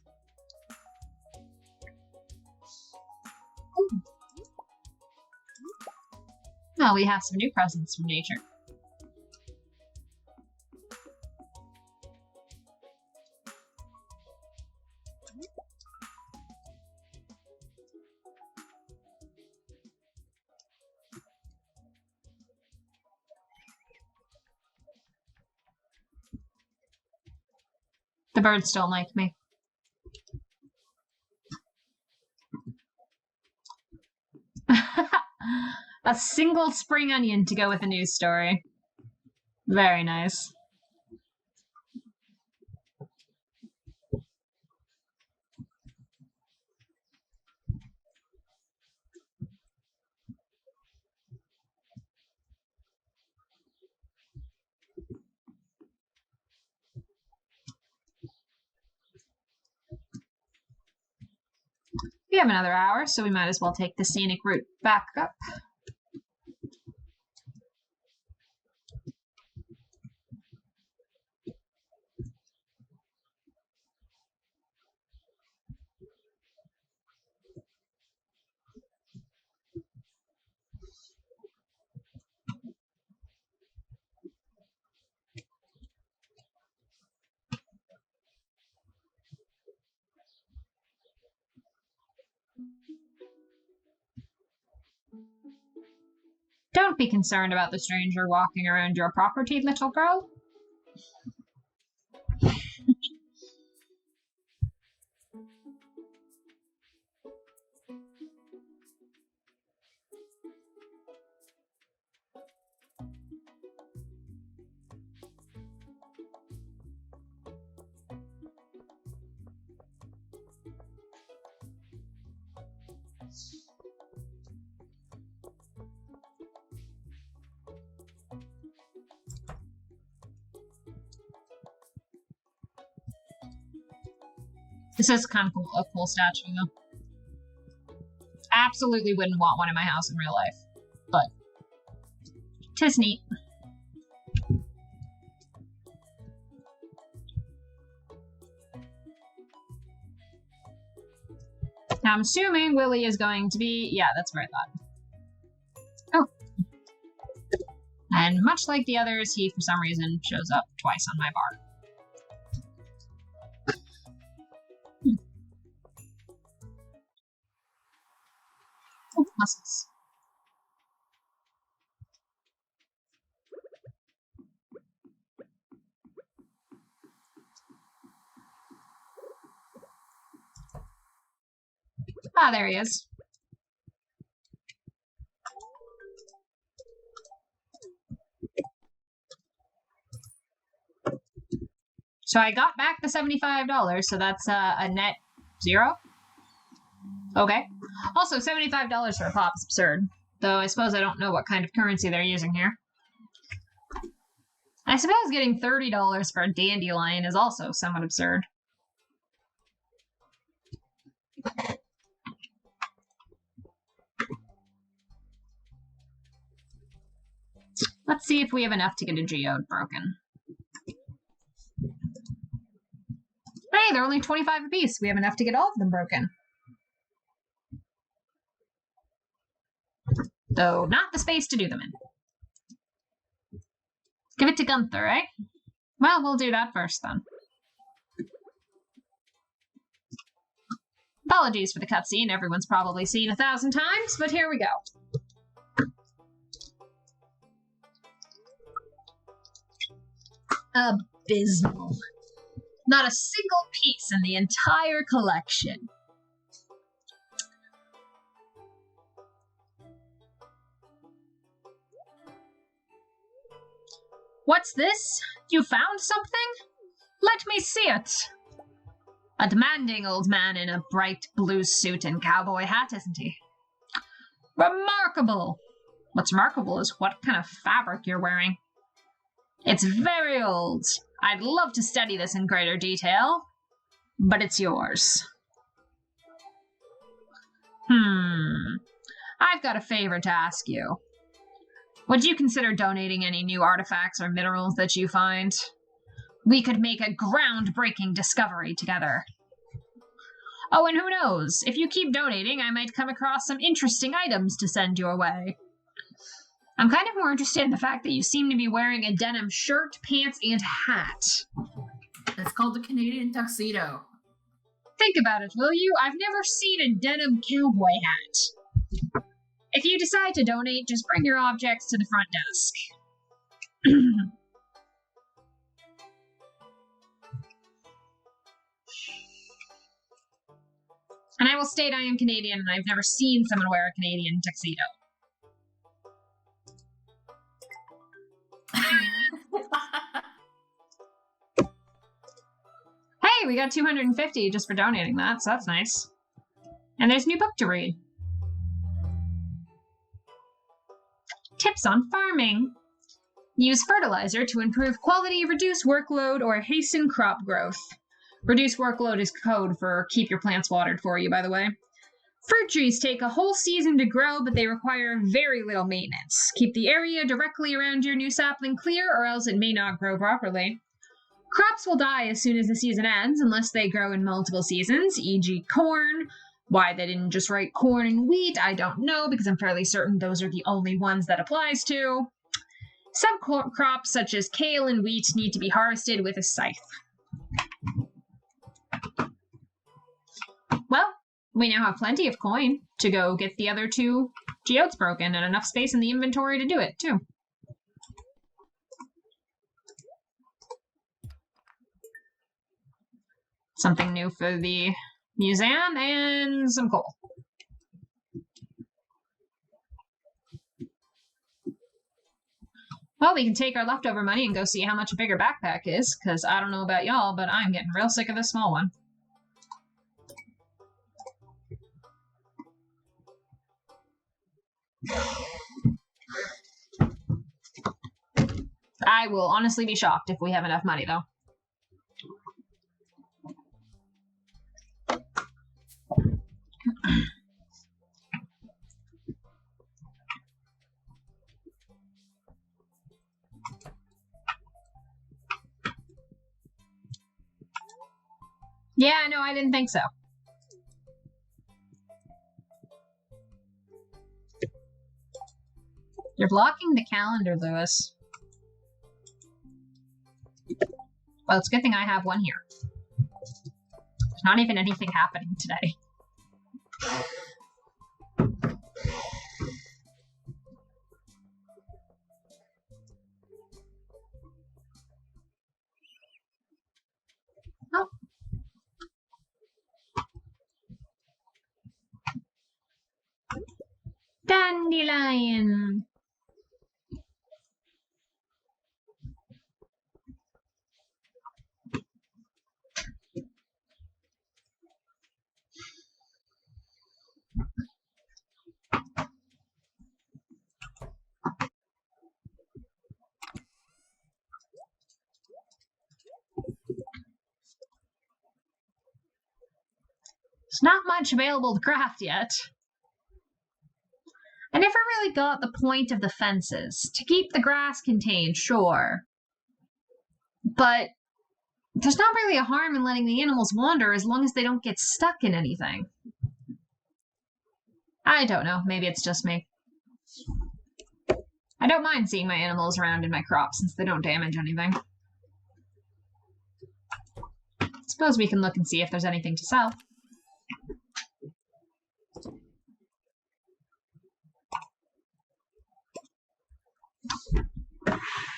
Well, we have some new presents from nature. The birds don't like me. A single spring onion to go with the news story. Very nice. We have another hour, so we might as well take the scenic route back up. Don't be concerned about the stranger walking around your property, little girl. This is kind of cool, a cool statue, though. Absolutely wouldn't want one in my house in real life, but 'tis neat. Now I'm assuming Willie is going to be... Yeah, that's where I thought. Oh. And much like the others, he, for some reason, shows up twice on my bar. Oh, muscles. Ah, there he is. So I got back the $75, so that's a net zero. Okay. Also, $75 for a pop is absurd. Though I suppose I don't know what kind of currency they're using here. I suppose getting $30 for a dandelion is also somewhat absurd. Let's see if we have enough to get a geode broken. Hey, they're only 25 apiece. We have enough to get all of them broken. Though not the space to do them in. Give it to Gunther, eh? Well, we'll do that first, then. Apologies for the cutscene everyone's probably seen 1,000 times, but here we go. Abysmal. Not a single piece in the entire collection. What's this? You found something? Let me see it. A demanding old man in a bright blue suit and cowboy hat, isn't he? Remarkable. What's remarkable is what kind of fabric you're wearing. It's very old. I'd love to study this in greater detail, but it's yours. I've got a favor to ask you. Would you consider donating any new artifacts or minerals that you find? We could make a groundbreaking discovery together. Oh, and who knows? If you keep donating, I might come across some interesting items to send your way. I'm kind of more interested in the fact that you seem to be wearing a denim shirt, pants, and hat. It's called the Canadian tuxedo. Think about it, will you? I've never seen a denim cowboy hat. If you decide to donate, just bring your objects to the front desk. And I will state I am Canadian, and I've never seen someone wear a Canadian tuxedo. Hey, we got 250 just for donating that, so that's nice. And there's a new book to read. Tips on farming. Use fertilizer to improve quality, reduce workload, or hasten crop growth. Reduce workload is code for keep your plants watered for you, by the way. Fruit trees take a whole season to grow, but they require very little maintenance. Keep the area directly around your new sapling clear, or else it may not grow properly. Crops will die as soon as the season ends, unless they grow in multiple seasons, e.g. corn. Why they didn't just write corn and wheat, I don't know, because I'm fairly certain those are the only ones that applies to. Some crops, such as kale and wheat, need to be harvested with a scythe. Well, we now have plenty of coin to go get the other two Geode's broken and enough space in the inventory to do it, too. Something new for the museum and some coal. Well, we can take our leftover money and go see how much a bigger backpack is, because I don't know about y'all, but I'm getting real sick of this small one. I will honestly be shocked if we have enough money, though. Yeah, no, I didn't think so. You're blocking the calendar, Lewis. Well, it's a good thing I have one here. There's not even anything happening today. Oh. Dandelion. There's not much available to craft yet. I never really got the point of the fences. To keep the grass contained, sure. But there's not really a harm in letting the animals wander as long as they don't get stuck in anything. I don't know. Maybe it's just me. I don't mind seeing my animals around in my crops since they don't damage anything. Suppose we can look and see if there's anything to sell.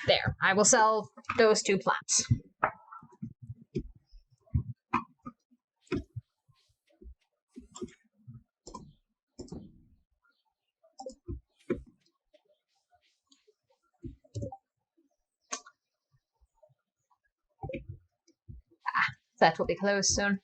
There, I will sell those 2 plants. That will be closed soon.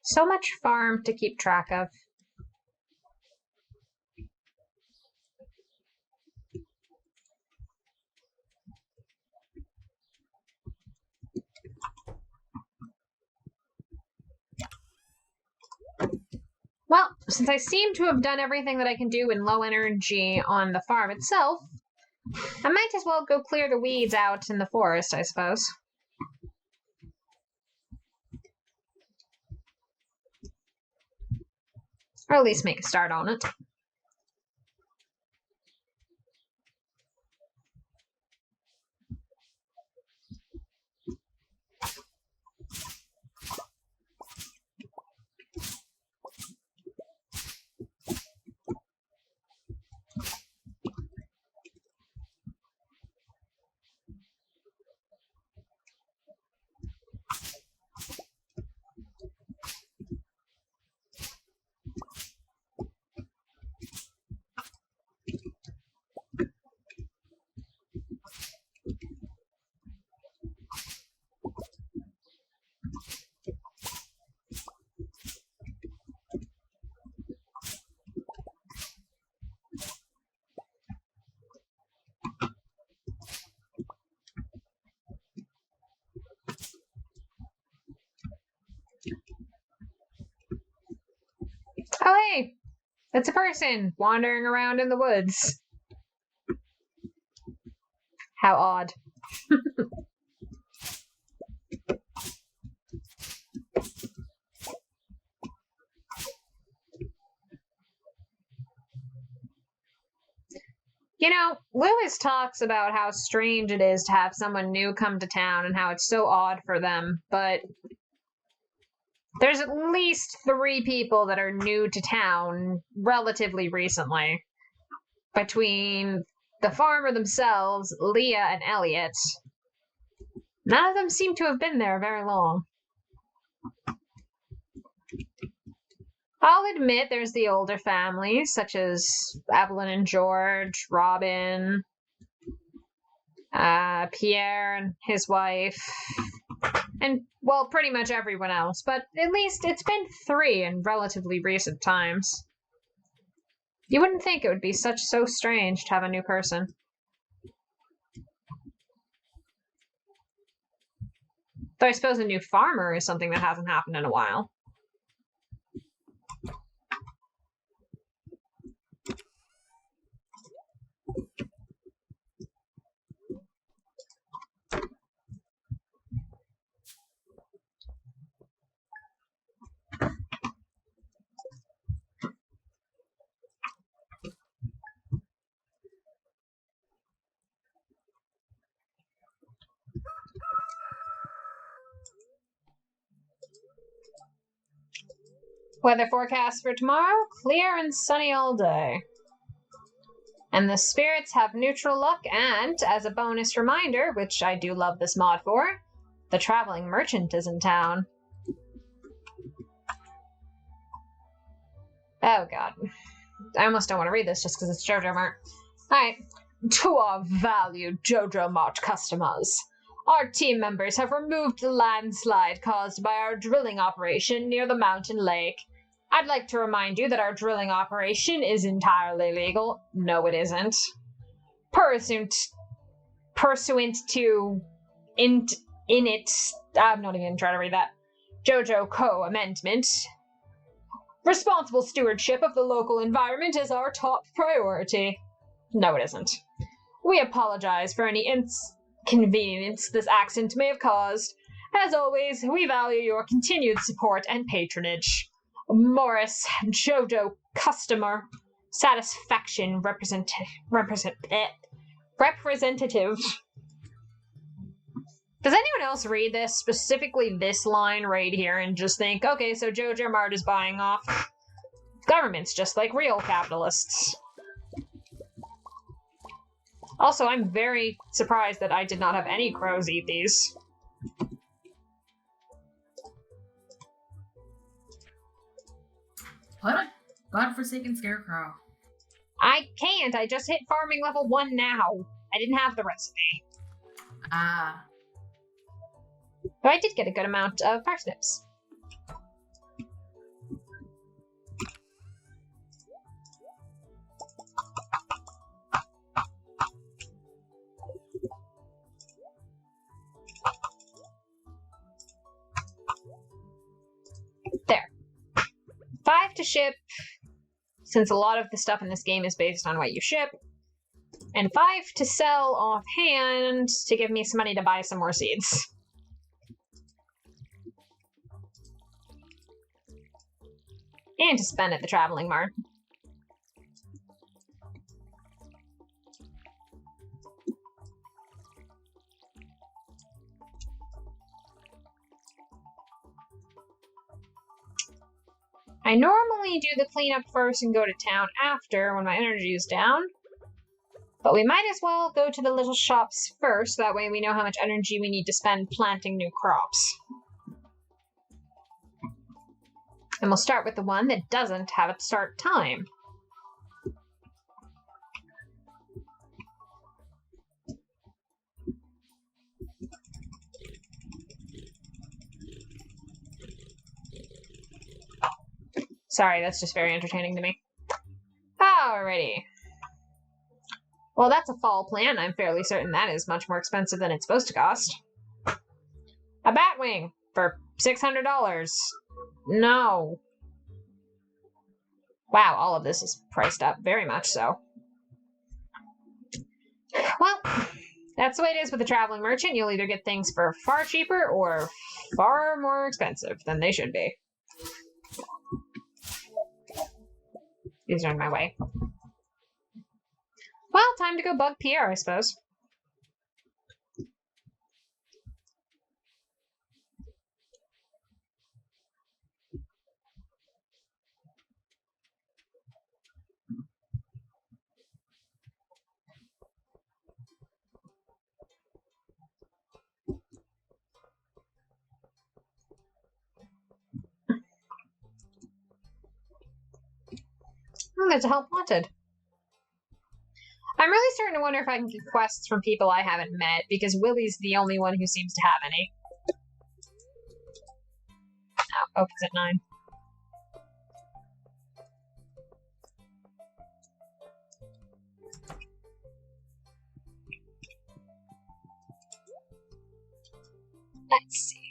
So much farm to keep track of. Well, since I seem to have done everything that I can do in low energy on the farm itself, I might as well go clear the weeds out in the forest, I suppose. Or at least make a start on it. It's a person wandering around in the woods. How odd. You know, Lewis talks about how strange it is to have someone new come to town and how it's so odd for them, but there's at least 3 people that are new to town relatively recently. Between the farmer themselves, Leah and Elliot. None of them seem to have been there very long. I'll admit there's the older families, such as Evelyn and George, Robin, Pierre and his wife, and, well, pretty much everyone else, but at least it's been 3 in relatively recent times. You wouldn't think it would be so strange to have a new person. Though I suppose a new farmer is something that hasn't happened in a while. Weather forecast for tomorrow, clear and sunny all day. And the spirits have neutral luck, and, as a bonus reminder, which I do love this mod for, the traveling merchant is in town. Oh god. I almost don't want to read this just because it's JoJo Mart. Alright. To our valued JoJo Mart customers, our team members have removed the landslide caused by our drilling operation near the mountain lake. I'd like to remind you that our drilling operation is entirely legal. No, it isn't. Pursuant to I'm not even trying to read that. JoJo Co. Amendment. Responsible stewardship of the local environment is our top priority. No, it isn't. We apologize for any inconvenience this accident may have caused. As always, we value your continued support and patronage. Morris, JoJo Customer Satisfaction Representative. Does anyone else read this, specifically this line right here, and just think, okay, so JoJo Mart is buying off governments just like real capitalists? Also, I'm very surprised that I did not have any crows eat these. What a godforsaken scarecrow. I can't. I just hit farming level 1 now. I didn't have the recipe. Ah. But I did get a good amount of parsnips. There. 5 to ship, since a lot of the stuff in this game is based on what you ship. And 5 to sell offhand to give me some money to buy some more seeds. And to spend at the traveling mart. I normally do the cleanup first and go to town after when my energy is down. But we might as well go to the little shops first, that way we know how much energy we need to spend planting new crops. And we'll start with the one that doesn't have a start time. Sorry, that's just very entertaining to me. Alrighty. Well, that's a fall plant. I'm fairly certain that is much more expensive than it's supposed to cost. A batwing for $600. No. Wow, all of this is priced up, very much so. Well, that's the way it is with a traveling merchant. You'll either get things for far cheaper or far more expensive than they should be. These are in my way. Well, time to go bug Pierre, I suppose. Oh, there's a help wanted. I'm really starting to wonder if I can get quests from people I haven't met, because Willie's the only one who seems to have any. Oh, opens at 9. Let's see.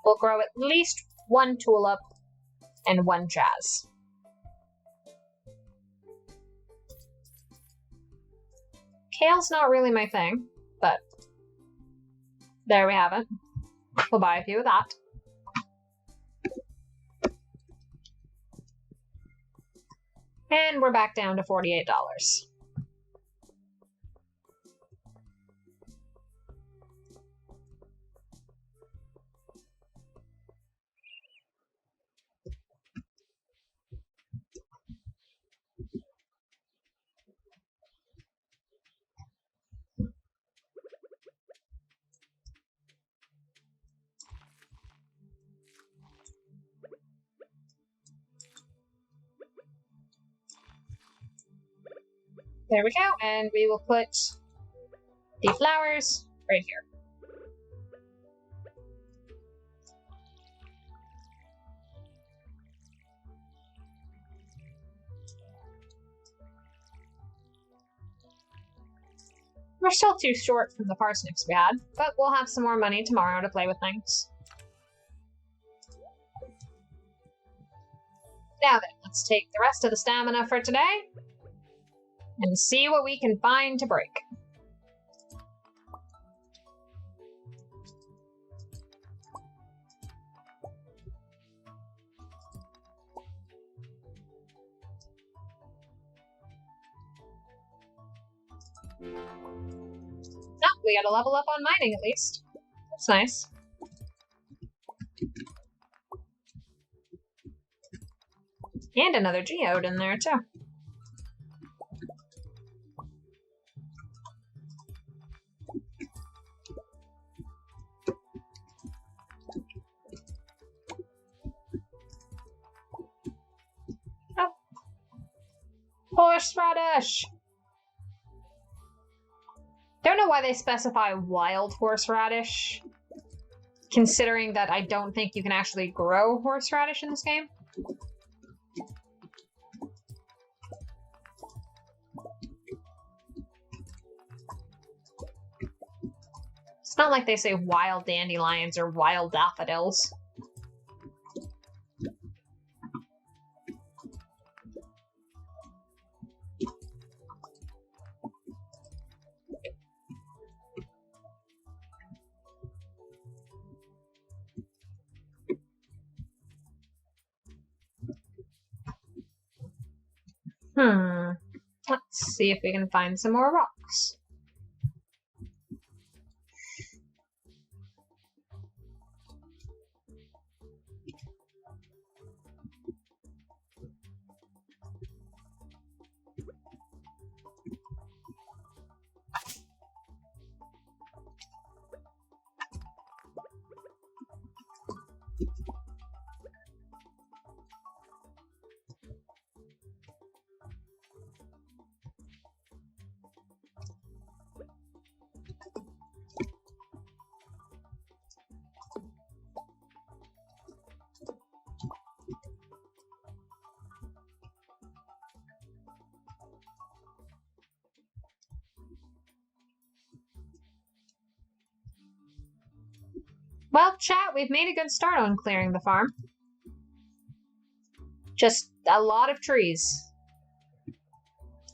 We'll grow at least 1 tulip and 1 jazz. Kale's not really my thing, but there we have it. We'll buy a few of that. And we're back down to $48. There we go, and we will put the flowers right here. We're still too short from the parsnips we had, but we'll have some more money tomorrow to play with things. Now then, let's take the rest of the stamina for today and see what we can find to break. Oh, we got a level up on mining at least. That's nice. And another geode in there too. Oh. Horseradish! Don't know why they specify wild horseradish, considering that I don't think you can actually grow horseradish in this game. It's not like they say wild dandelions or wild daffodils. Let's see if we can find some more rocks. Well, chat, we've made a good start on clearing the farm. Just a lot of trees.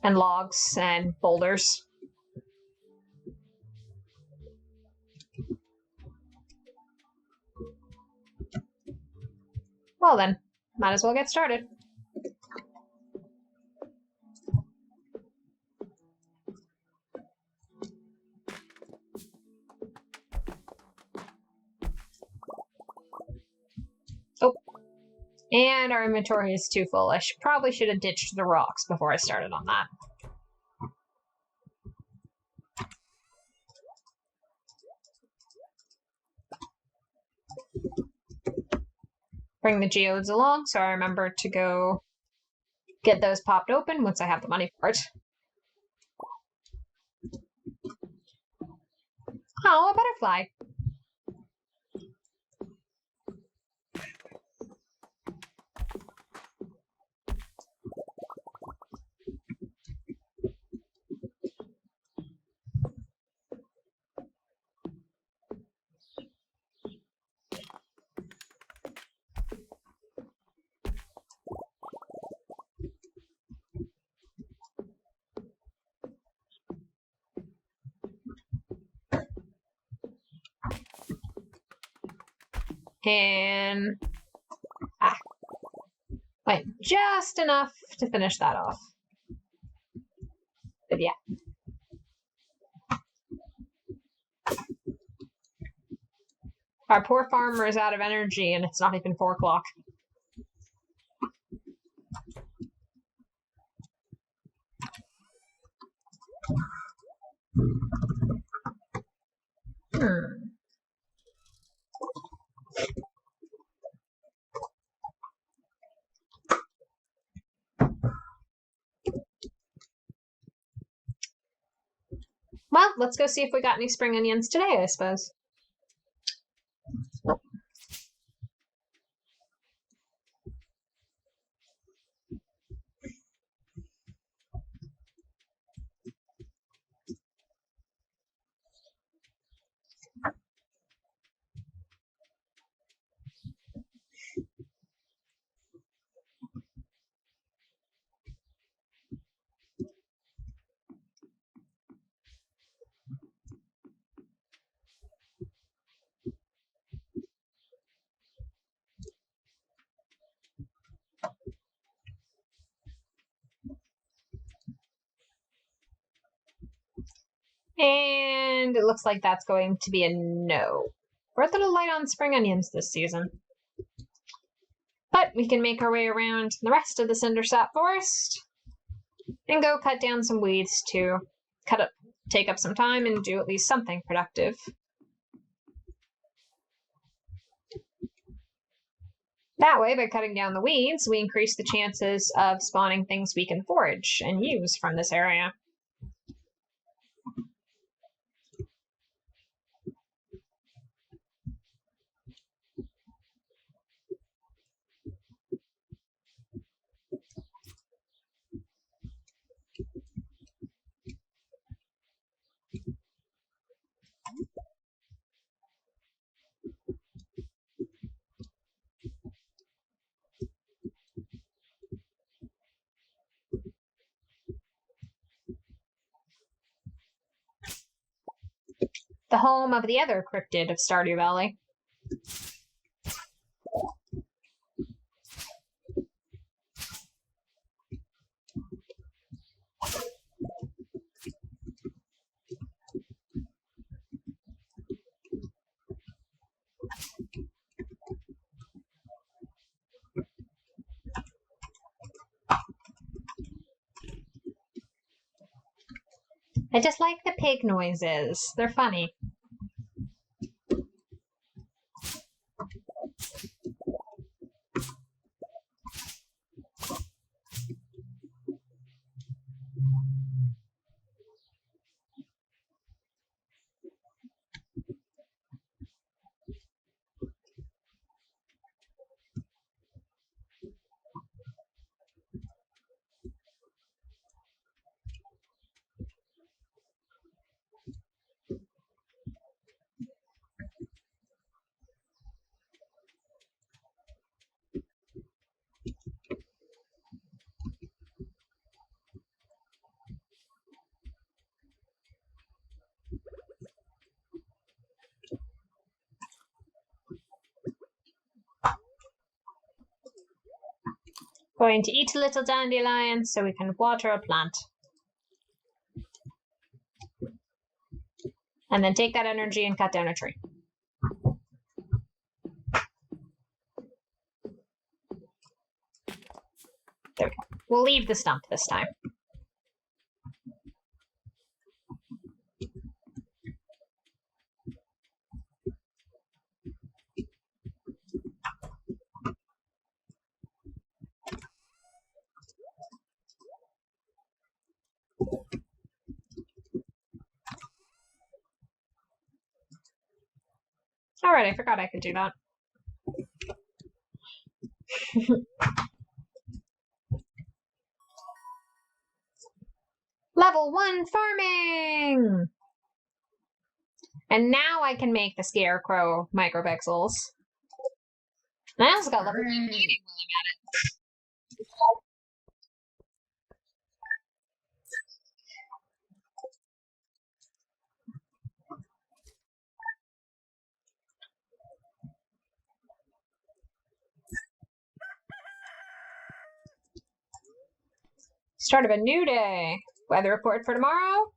And logs and boulders. Well then, might as well get started. Oh. And our inventory is too full. I probably should have ditched the rocks before I started on that. Bring the geodes along so I remember to go get those popped open once I have the money for it. Oh, a butterfly. And wait, just enough to finish that off. But yeah. Our poor farmer is out of energy and it's not even 4 o'clock. Well, let's go see if we got any spring onions today, I suppose. And it looks like that's going to be a no. We're a little light on spring onions this season. But we can make our way around the rest of the cindersap forest and go cut down some weeds to take up some time and do at least something productive. That way, by cutting down the weeds, we increase the chances of spawning things we can forage and use from this area. The home of the other cryptid of Stardew Valley. I just like the pig noises. They're funny. Going to eat a little dandelion so we can water a plant. And then take that energy and cut down a tree. There we go. We'll leave the stump this time. Alright, I forgot I could do that. Level 1 farming! And now I can make the scarecrow micropixels. And I also got level 1 mining while I'm at it. Start of a new day. Weather report for tomorrow.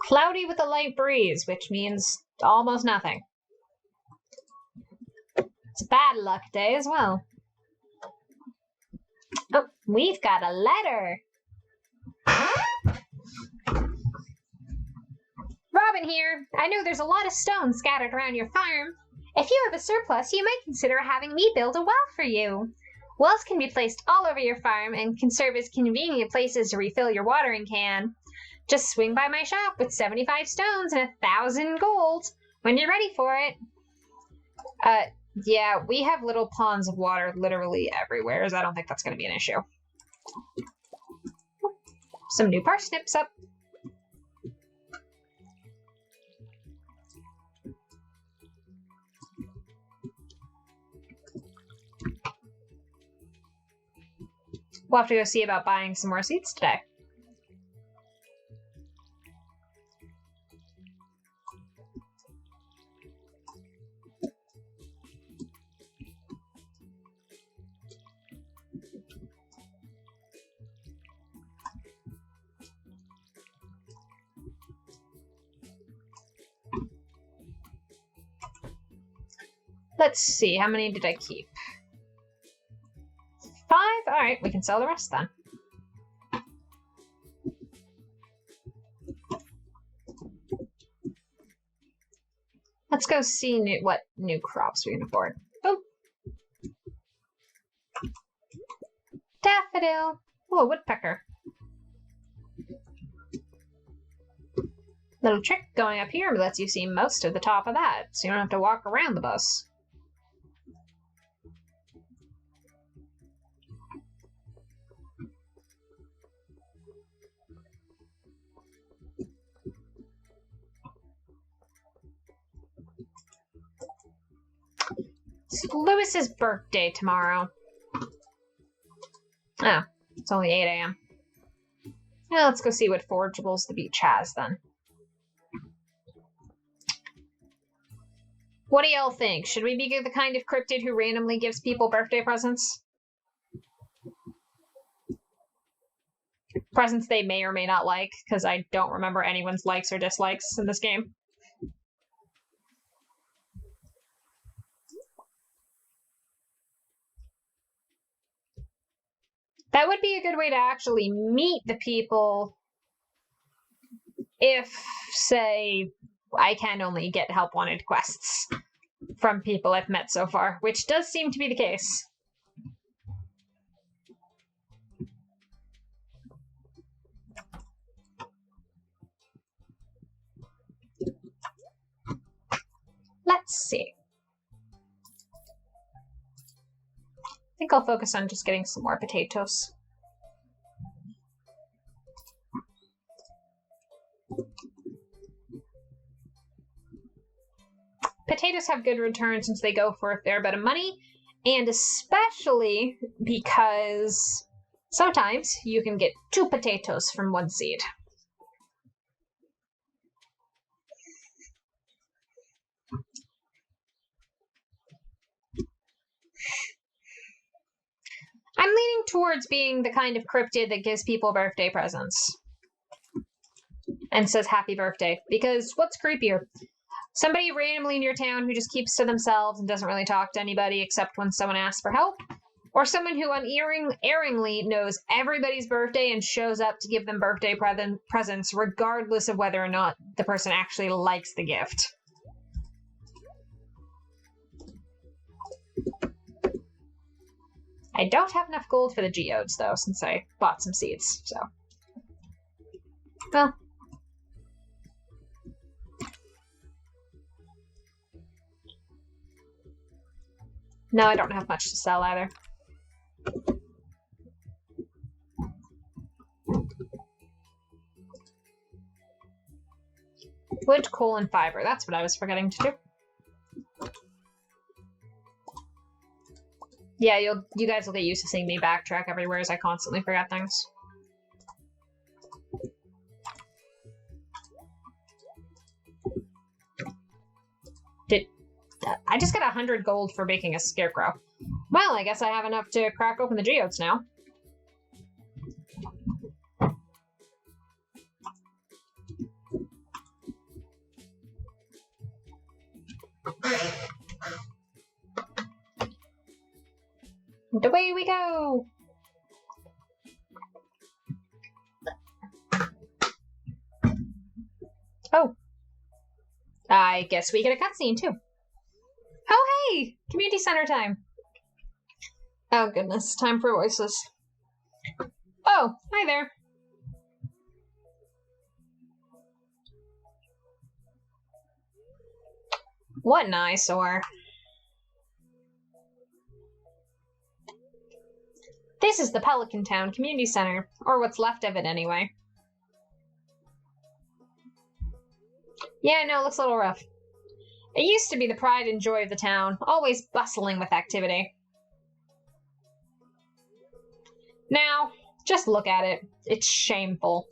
Cloudy with a light breeze, which means almost nothing. It's a bad luck day as well. Oh, we've got a letter. Robin here. I know there's a lot of stones scattered around your farm. If you have a surplus, you might consider having me build a well for you. Wells can be placed all over your farm and can serve as convenient places to refill your watering can. Just swing by my shop with 75 stones and 1,000 gold when you're ready for it. Yeah, we have little ponds of water literally everywhere, so I don't think that's going to be an issue. Some new parsnips up. We'll have to go see about buying some more seeds today. Let's see, how many did I keep? 5? Alright, we can sell the rest then. Let's go see what new crops we can afford. Oh! Daffodil! Oh, a woodpecker. Little trick going up here lets you see most of the top of that, so you don't have to walk around the bus. It's Lewis's birthday tomorrow. Oh, it's only 8 a.m. Well, let's go see what forageables the beach has then. What do y'all think? Should we be the kind of cryptid who randomly gives people birthday presents? Presents they may or may not like, because I don't remember anyone's likes or dislikes in this game. That would be a good way to actually meet the people if, say, I can only get help wanted quests from people I've met so far, which does seem to be the case. Let's see. I think I'll focus on just getting some more potatoes. Potatoes have good returns since they go for a fair bit of money, and especially because sometimes you can get 2 potatoes from 1 seed. I'm leaning towards being the kind of cryptid that gives people birthday presents and says happy birthday, because what's creepier? Somebody randomly in your town who just keeps to themselves and doesn't really talk to anybody except when someone asks for help? Or someone who unerringly knows everybody's birthday and shows up to give them birthday presents regardless of whether or not the person actually likes the gift? I don't have enough gold for the geodes, though, since I bought some seeds, so. Well. No, I don't have much to sell either. Wood, coal, and fiber. That's what I was forgetting to do. Yeah, you guys will get used to seeing me backtrack everywhere as I constantly forget things. I just got 100 gold for making a scarecrow. Well, I guess I have enough to crack open the geodes now. And away we go! Oh. I guess we get a cutscene, too. Oh, hey! Community center time. Oh, goodness. Time for voices. Oh, hi there. What an eyesore. This is the Pelican Town Community Center, or what's left of it anyway. Yeah, no, it looks a little rough. It used to be the pride and joy of the town, always bustling with activity. Now, just look at it. It's shameful.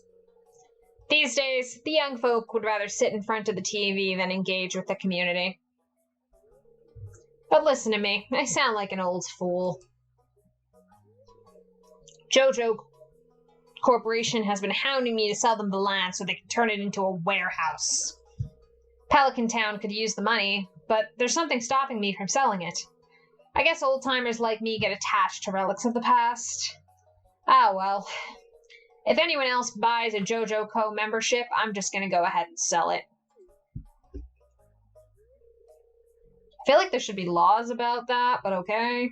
These days, the young folk would rather sit in front of the TV than engage with the community. But listen to me, I sound like an old fool. JoJo Corporation has been hounding me to sell them the land so they can turn it into a warehouse. Pelican Town could use the money, but there's something stopping me from selling it. I guess old-timers like me get attached to relics of the past. Ah, well. If anyone else buys a JoJo Co. membership, I'm just gonna go ahead and sell it. I feel like there should be laws about that, but okay.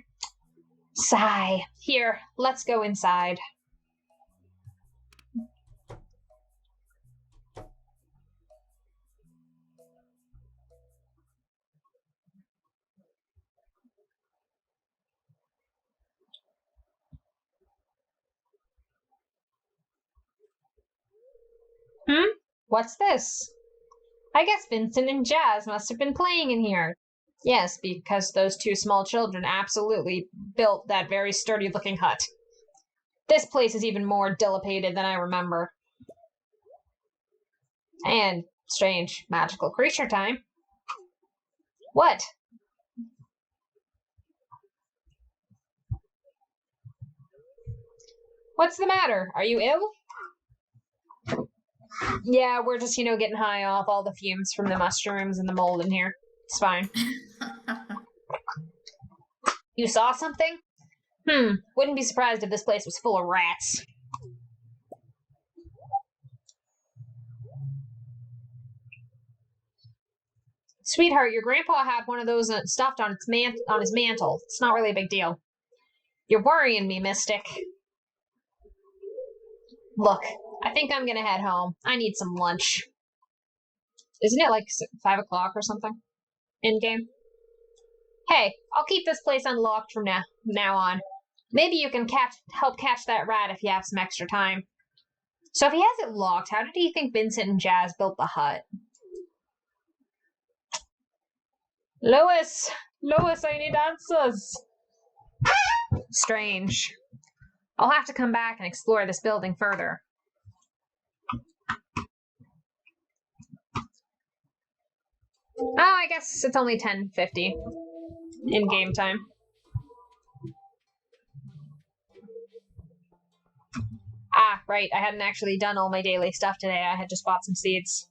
Sigh. Here, let's go inside. What's this? I guess Vincent and Jazz must have been playing in here. Yes, because those two small children absolutely built that very sturdy-looking hut. This place is even more dilapidated than I remember. And strange magical creature time. What? What's the matter? Are you ill? Yeah, we're just, getting high off all the fumes from the mushrooms and the mold in here. It's fine. You saw something? Wouldn't be surprised if this place was full of rats. Sweetheart, your grandpa had one of those stuffed on his mantle. It's not really a big deal. You're worrying me, Mystic. Look, I think I'm gonna head home. I need some lunch. Isn't it like 5 o'clock or something? In-game? Hey, I'll keep this place unlocked from now on. Maybe you can help catch that rat if you have some extra time. So if he has it locked, how did he think Vincent and Jazz built the hut? Lois, I need answers. Strange. I'll have to come back and explore this building further. Oh, I guess it's only 10:50 in game time. right. I hadn't actually done all my daily stuff today. I had just bought some seeds.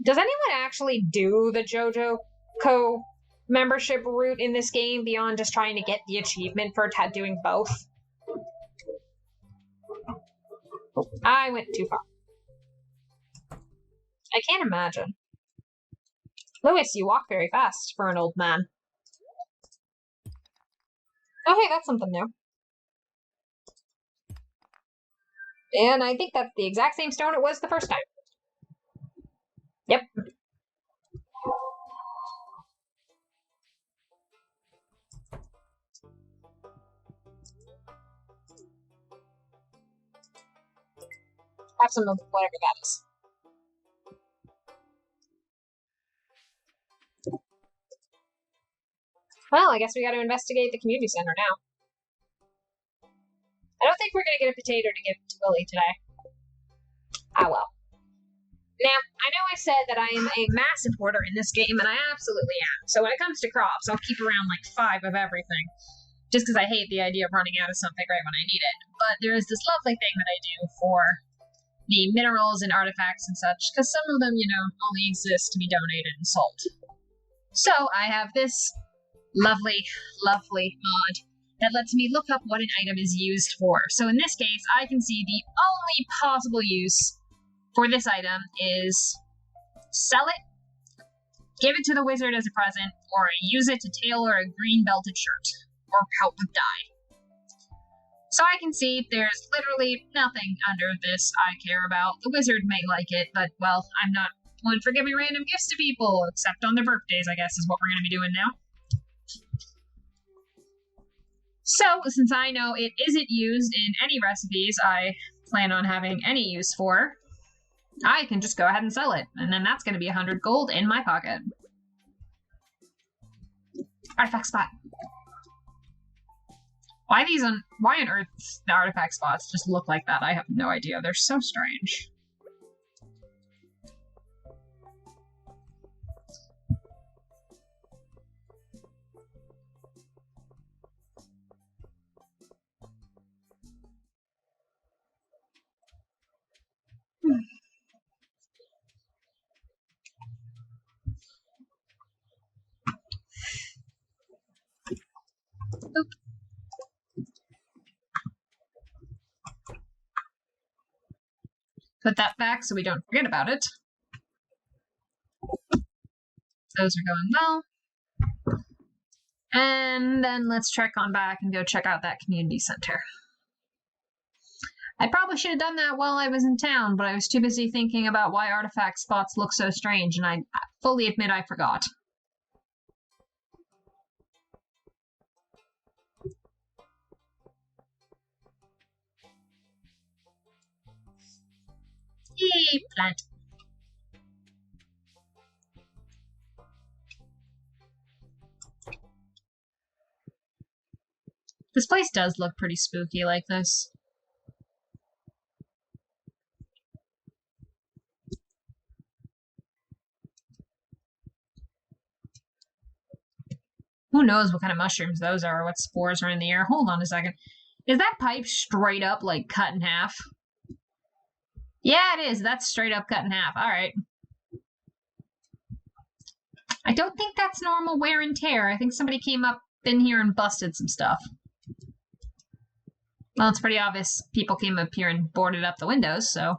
Does anyone actually do the JoJo Co membership route in this game beyond just trying to get the achievement for doing both? I went too far. I can't imagine. Louis, you walk very fast for an old man. Oh, hey, that's something new. And I think that's the exact same stone it was the first time. Yep. Have some of whatever that is. Well, I guess we gotta investigate the community center now. I don't think we're gonna get a potato to give to Willie today. Ah, well. Now, I know I said that I am a massive hoarder in this game, and I absolutely am. So when it comes to crops, I'll keep around like 5 of everything. Just because I hate the idea of running out of something right when I need it. But there is this lovely thing that I do for the minerals and artifacts and such, because some of them, you know, only exist to be donated and sold. So I have this lovely, lovely mod that lets me look up what an item is used for. So in this case, I can see the only possible use for this item is sell it, give it to the wizard as a present, or use it to tailor a green belted shirt, or pelt with dye. So I can see there's literally nothing under this I care about. The wizard may like it, but, well, I'm not one for giving random gifts to people, except on their birthdays, I guess, is what we're going to be doing now. So, since I know it isn't used in any recipes I plan on having any use for, I can just go ahead and sell it, and then that's going to be 100 gold in my pocket. Artifact spot. Why on earth the artifact spots just look like that? I have no idea. They're so strange. Oop. Put that back so we don't forget about it. Those are going well. And then let's trek on back and go check out that community center. I probably should have done that while I was in town, but I was too busy thinking about why artifact spots look so strange, and I fully admit I forgot. Yay, plant. This place does look pretty spooky like this. Who knows what kind of mushrooms those are, or what spores are in the air. Hold on a second. Is that pipe straight up, like, cut in half? Yeah, it is. That's straight up cut in half. Alright. I don't think that's normal wear and tear. I think somebody came up in here and busted some stuff. Well, it's pretty obvious people came up here and boarded up the windows, so...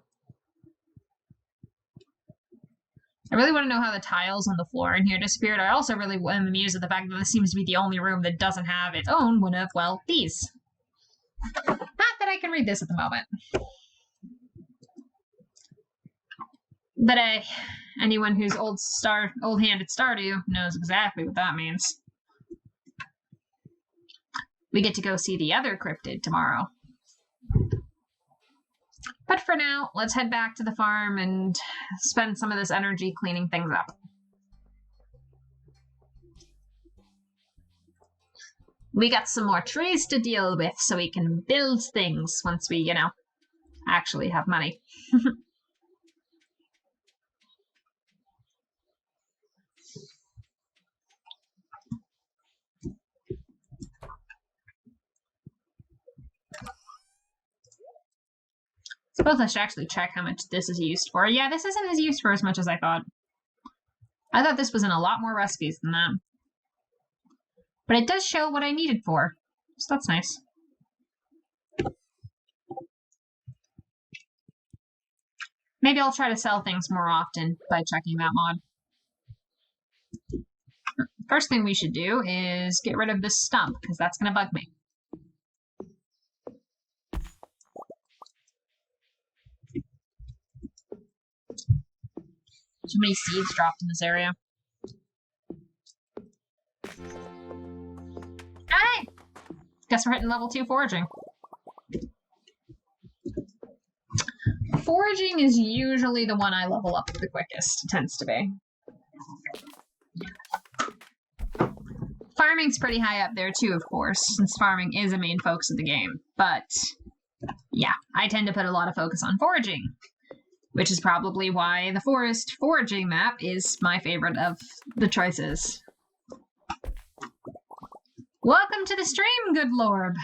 I really want to know how the tiles on the floor in here disappeared. I also really am amused at the fact that this seems to be the only room that doesn't have its own one of, well, these. Not that I can read this at the moment. But anyone who's old hand at Stardew knows exactly what that means. We get to go see the other cryptid tomorrow. But for now, let's head back to the farm and spend some of this energy cleaning things up. We got some more trees to deal with so we can build things once we, actually have money. Suppose I should actually check how much this is used for. Yeah, this isn't as used for as much as I thought. I thought this was in a lot more recipes than that. But it does show what I need it for. So that's nice. Maybe I'll try to sell things more often by checking that mod. First thing we should do is get rid of this stump, because that's going to bug me. Too many seeds dropped in this area. Alright! Guess we're hitting level 2 foraging. Foraging is usually the one I level up the quickest. It tends to be. Farming's pretty high up there too, of course, since farming is a main focus of the game. But, yeah, I tend to put a lot of focus on foraging, which is probably why the forest foraging map is my favorite of the choices. Welcome to the stream, good lord!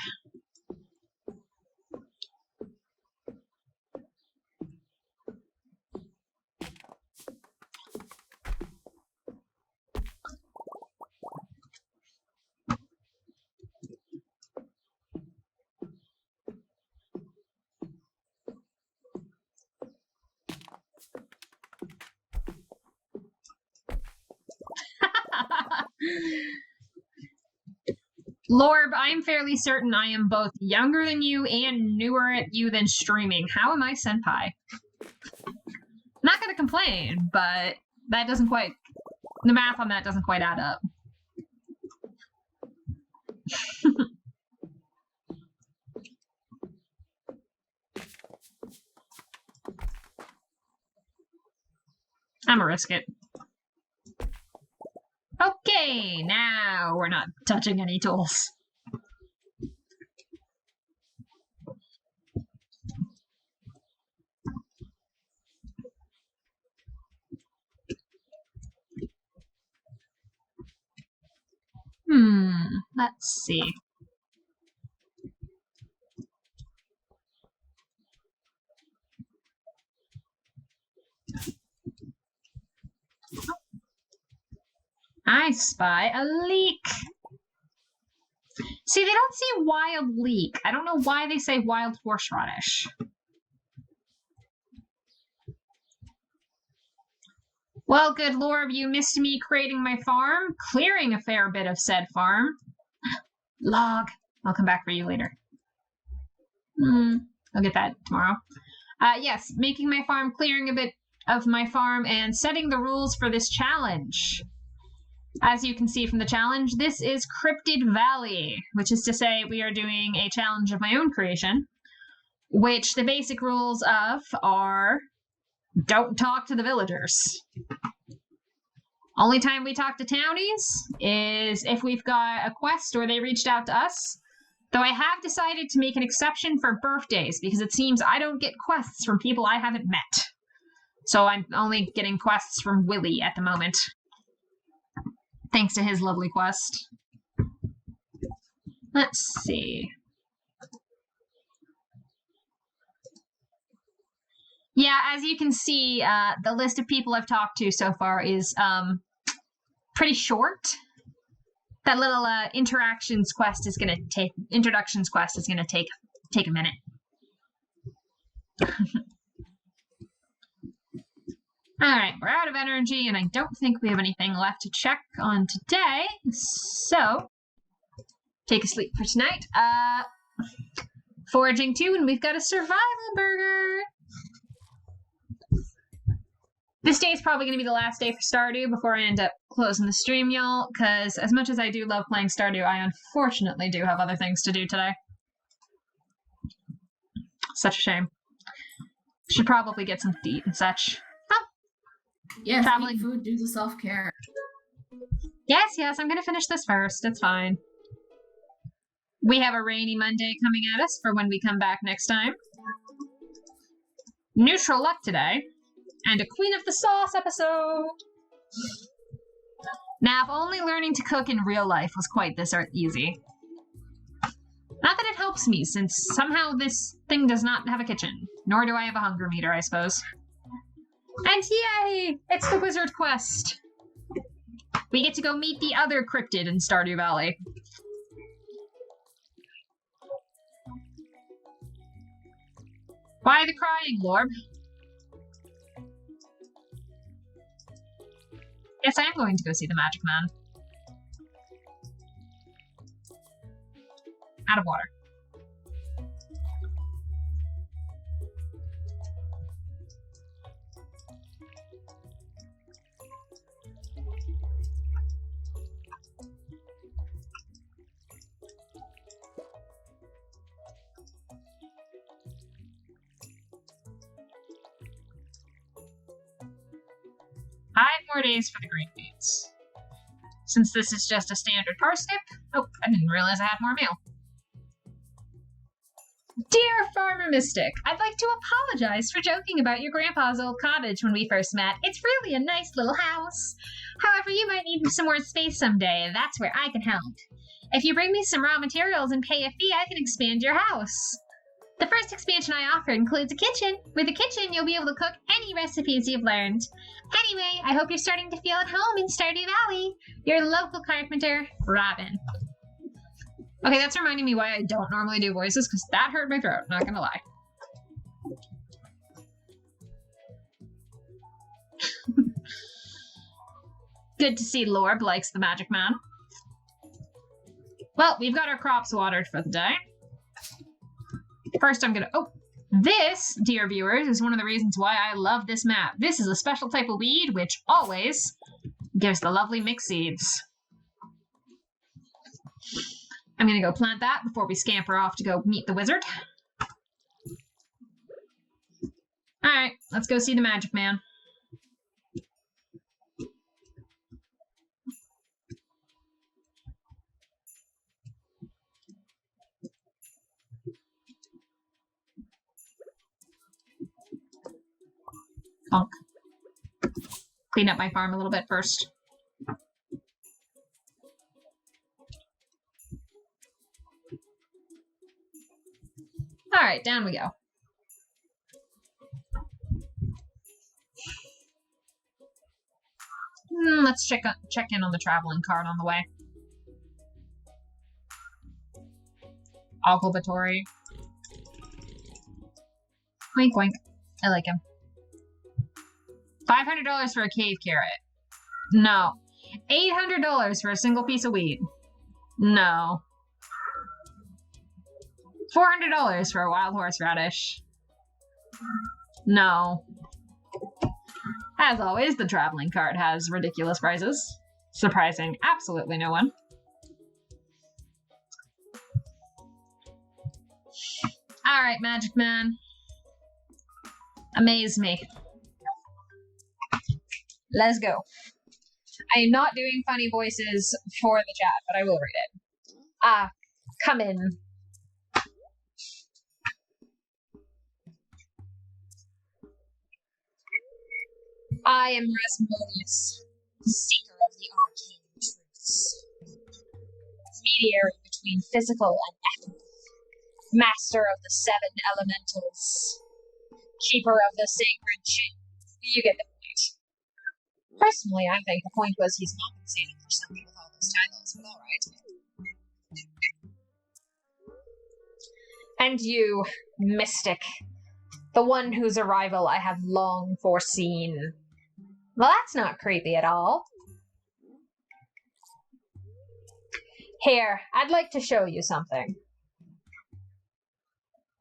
Lorb, I'm fairly certain I am both younger than you and newer at you than streaming. How am I senpai? Not gonna complain, but that doesn't quite... The math on that doesn't quite add up. I'ma risk it. Okay, now we're not touching any tools. Let's see. I spy a leek. See, they don't say wild leek. I don't know why they say wild horseradish. Well, good lord, you missed me creating my farm, clearing a fair bit of said farm. Log. I'll come back for you later. I'll get that tomorrow. Yes, making my farm, clearing a bit of my farm, and setting the rules for this challenge. As you can see from the challenge, this is Cryptid Valley, which is to say we are doing a challenge of my own creation, which the basic rules of are don't talk to the villagers. Only time we talk to townies is if we've got a quest or they reached out to us, though I have decided to make an exception for birthdays because it seems I don't get quests from people I haven't met. So I'm only getting quests from Willy at the moment. Thanks to his lovely quest. Let's see. Yeah, as you can see, the list of people I've talked to so far is pretty short. That little introductions quest is gonna take a minute. Alright, we're out of energy, and I don't think we have anything left to check on today, so take a sleep for tonight. Foraging 2, and we've got a survival burger! This day is probably going to be the last day for Stardew before I end up closing the stream, y'all, because as much as I do love playing Stardew, I unfortunately do have other things to do today. Such a shame. Should probably get some to eat and such. Yes, eat food, do the self-care. Yes, I'm gonna finish this first. It's fine. We have a rainy Monday coming at us for when we come back next time. Neutral luck today. And a Queen of the Sauce episode! Now, if only learning to cook in real life was quite this easy. Not that it helps me, since somehow this thing does not have a kitchen. Nor do I have a hunger meter, I suppose. And yay! It's the wizard quest! We get to go meet the other cryptid in Stardew Valley. Why the crying, Lorb? Yes, I am going to go see the Magic Man. Out of water. More days for the green beans. Since this is just a standard parsnip, oh, I didn't realize I had more meal. Dear Farmer Mystic, I'd like to apologize for joking about your grandpa's old cottage when we first met. It's really a nice little house. However, you might need some more space someday, and that's where I can help. If you bring me some raw materials and pay a fee, I can expand your house. The first expansion I offer includes a kitchen. With a kitchen, you'll be able to cook any recipes you've learned. Anyway, I hope you're starting to feel at home in Stardew Valley. Your local carpenter, Robin. Okay, that's reminding me why I don't normally do voices, because that hurt my throat, not gonna lie. Good to see Lorb likes the Magic Man. Well, we've got our crops watered for the day. First, I'm gonna... Oh, this, dear viewers, is one of the reasons why I love this map. This is a special type of weed, which always gives the lovely mixed seeds. I'm gonna go plant that before we scamper off to go meet the wizard. Alright, let's go see the Magic Man. Bonk. Clean up my farm a little bit first. Alright, down we go. Let's check in on the traveling cart on the way. Obligatory. Wink wink. I like him. $500 for a cave carrot. No. $800 for a single piece of weed. No. $400 for a wild horseradish. No. As always, the traveling cart has ridiculous prices, surprising absolutely no one. Alright, Magic Man. Amaze me. Let's go. I am not doing funny voices for the chat, but I will read it. Come in. I am Rasmodius, seeker of the arcane truths, mediator between physical and ethical, master of the 7 elementals, keeper of the sacred chain. You get the point. Personally, I think the point was he's compensating for something with all those titles, but alright. And you, Mystic, the one whose arrival I have long foreseen. Well, that's not creepy at all. Here, I'd like to show you something.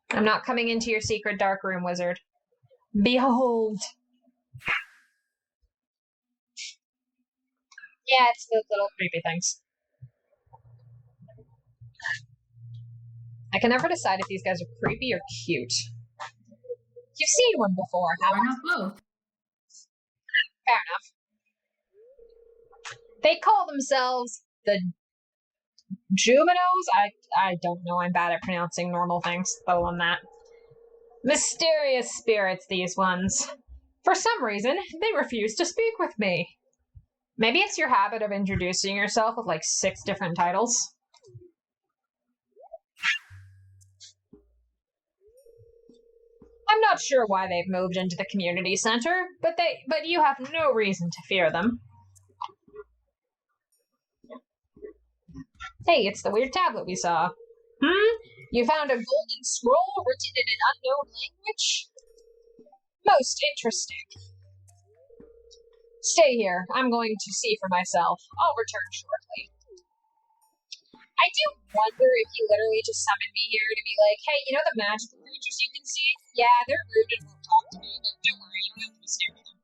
I'm not coming into your secret dark room, wizard. Behold. Yeah, it's the little creepy things. I can never decide if these guys are creepy or cute. You've seen one before, haven't you? Why not both? Fair enough. They call themselves the Juminos? I don't know. I'm bad at pronouncing normal things, other than that. Mysterious spirits, these ones. For some reason, they refuse to speak with me. Maybe it's your habit of introducing yourself with like 6 different titles. I'm not sure why they've moved into the community center, but you have no reason to fear them. Hey, it's the weird tablet we saw. You found a golden scroll written in an unknown language? Most interesting. Stay here. I'm going to see for myself. I'll return shortly. I do wonder if he literally just summoned me here to be like, hey, you know the magical creatures you can see? Yeah, they're rude and won't talk to me, but don't worry, you don't have to be scared of them.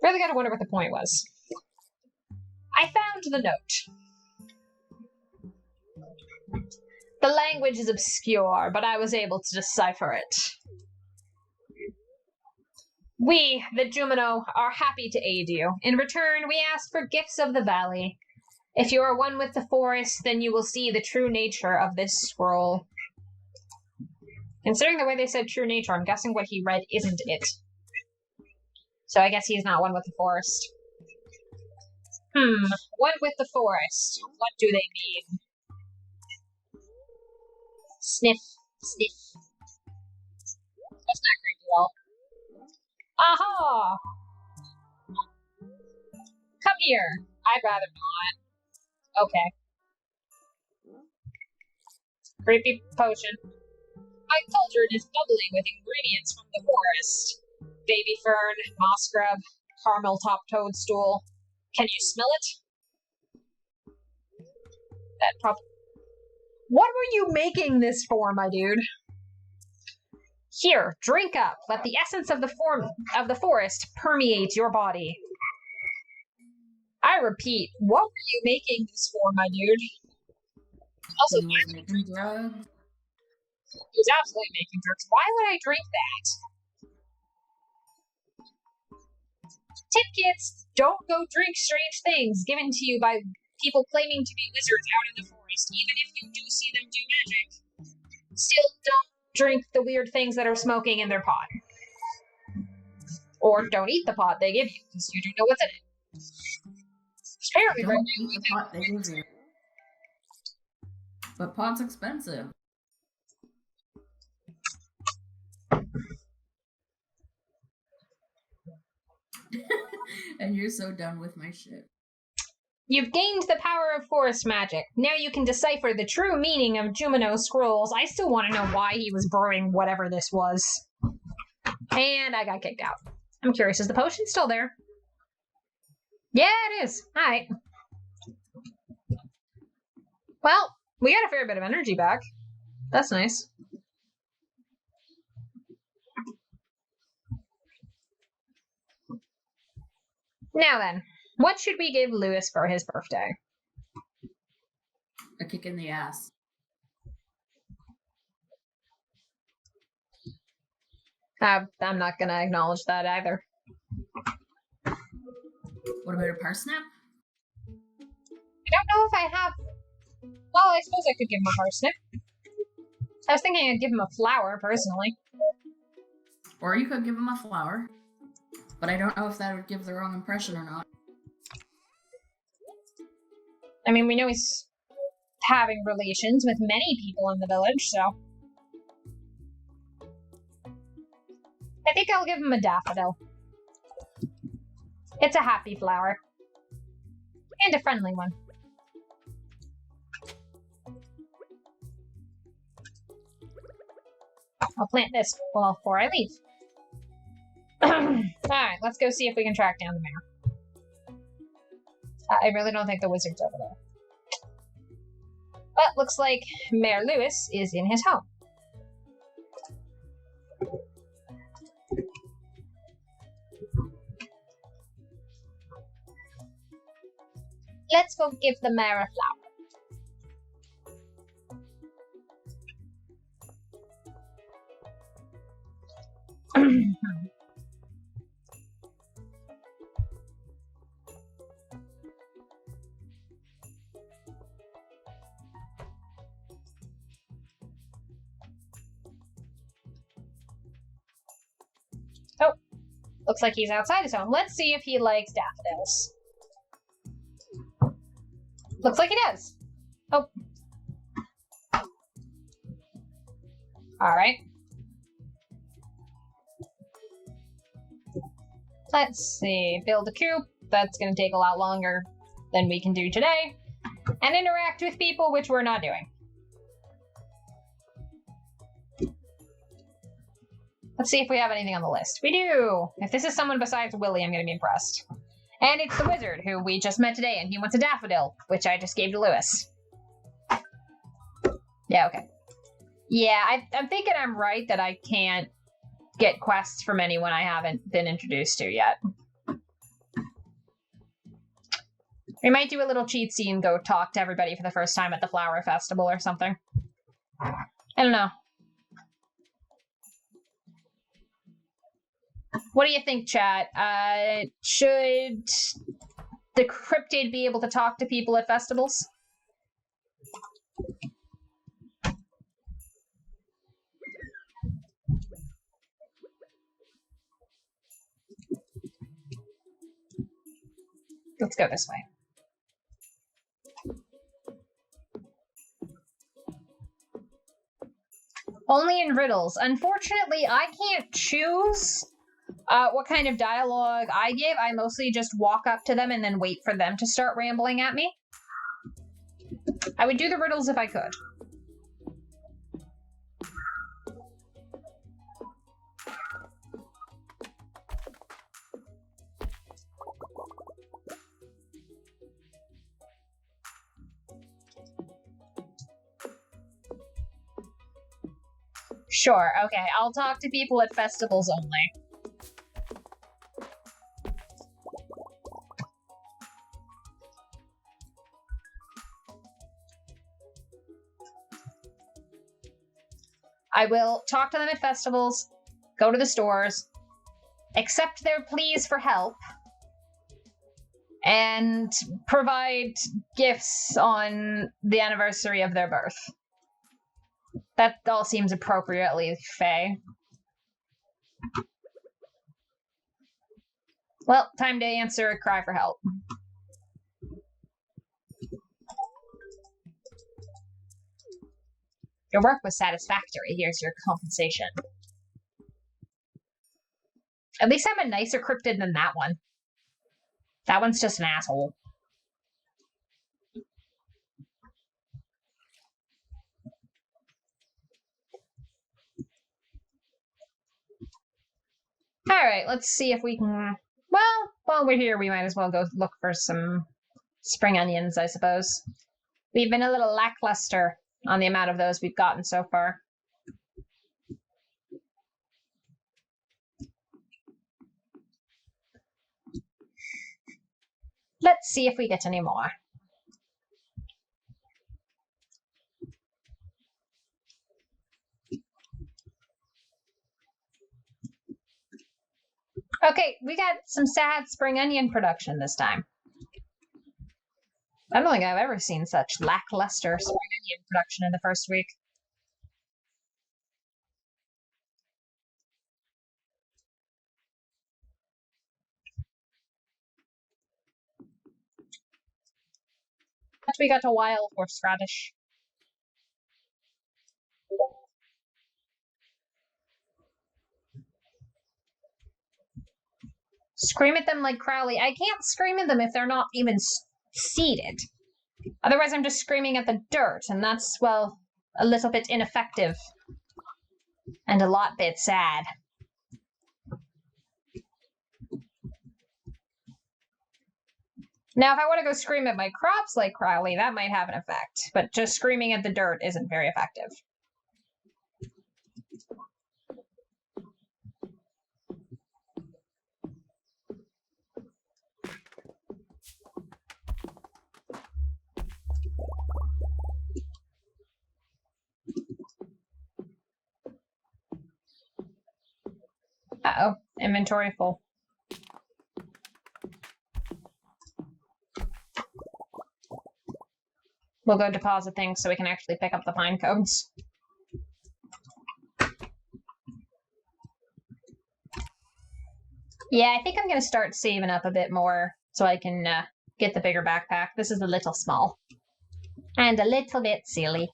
Really gotta wonder what the point was. I found the note. The language is obscure, but I was able to decipher it. We, the Jumino, are happy to aid you. In return, we ask for gifts of the valley. If you are one with the forest, then you will see the true nature of this scroll. Considering the way they said true nature, I'm guessing what he read isn't it. So I guess he's not one with the forest. One with the forest. What do they mean? Sniff, sniff. That's not creepy at all. Aha! Come here. I'd rather not. Okay. Creepy potion. My cauldron is bubbling with ingredients from the forest. Baby fern, moss grub, caramel top toadstool. Can you smell it? That probably... What were you making this for, my dude? Here, drink up. Let the essence of the forest permeate your body. I repeat, what were you making this for, my dude? Also, He was making drugs. He was absolutely making drugs. Why would I drink that? Tip kids, don't go drink strange things given to you by people claiming to be wizards out in the forest, even if you do see them do magic. Still, don't drink the weird things that are smoking in their pot. Or don't eat the pot they give you, because you don't know what's in it. Apparently, Don't eat the pot they give you. But pot's expensive. And you're so done with my shit. You've gained the power of forest magic. Now you can decipher the true meaning of Jumino scrolls. I still want to know why he was brewing whatever this was. And I got kicked out. I'm curious, is the potion still there? Yeah, it is. Alright. Well, we got a fair bit of energy back. That's nice. Now then, what should we give Lewis for his birthday? A kick in the ass. I'm not gonna acknowledge that either. What about a parsnip? I don't know if I have... Well, I suppose I could give him a parsnip. I was thinking I'd give him a flower, personally. Or you could give him a flower. But I don't know if that would give the wrong impression or not. I mean, we know he's having relations with many people in the village, so... I think I'll give him a daffodil. It's a happy flower. And a friendly one. I'll plant this before I leave. Alright, let's go see if we can track down the mayor. I really don't think the wizard's over there. But looks like Mayor Lewis is in his home. Let's go give the mayor a flower. Oh, looks like he's outside his home. Let's see if he likes daffodils. Looks like he does. Oh. Alright. Let's see. Build a coop. That's going to take a lot longer than we can do today. And interact with people, which we're not doing. Let's see if we have anything on the list. We do! If this is someone besides Willy, I'm going to be impressed. And it's the wizard, who we just met today, and he wants a daffodil, which I just gave to Lewis. Yeah, okay. Yeah, I'm thinking I'm right that I can't get quests from anyone I haven't been introduced to yet. We might do a little cheat scene and go talk to everybody for the first time at the flower festival or something. I don't know. What do you think, chat? Should the cryptid be able to talk to people at festivals? Let's go this way. Only in riddles. Unfortunately, I can't choose what kind of dialogue I give. I mostly just walk up to them and then wait for them to start rambling at me. I would do the riddles if I could. Sure, okay, I'll talk to people at festivals only. I will talk to them at festivals, go to the stores, accept their pleas for help, and provide gifts on the anniversary of their birth. That all seems appropriately fey. Well, time to answer a cry for help. Your work was satisfactory. Here's your compensation. At least I'm a nicer cryptid than that one. That one's just an asshole. Alright, let's see if we can... Well, while we're here, we might as well go look for some spring onions, I suppose. We've been a little lackluster on the amount of those we've gotten so far. Let's see if we get any more. Okay, we got some sad spring onion production this time. I don't think I've ever seen such lackluster spring onion production in the first week. But we got a wild horseradish. Scream at them like Crowley. I can't scream at them if they're not even seeded. Otherwise, I'm just screaming at the dirt, and that's, well, a little bit ineffective. And a lot bit sad. Now, if I want to go scream at my crops like Crowley, that might have an effect. But just screaming at the dirt isn't very effective. Uh-oh, inventory full. We'll go deposit things so we can actually pick up the pine cones. Yeah, I think I'm going to start saving up a bit more so I can get the bigger backpack. This is a little small. And a little bit silly.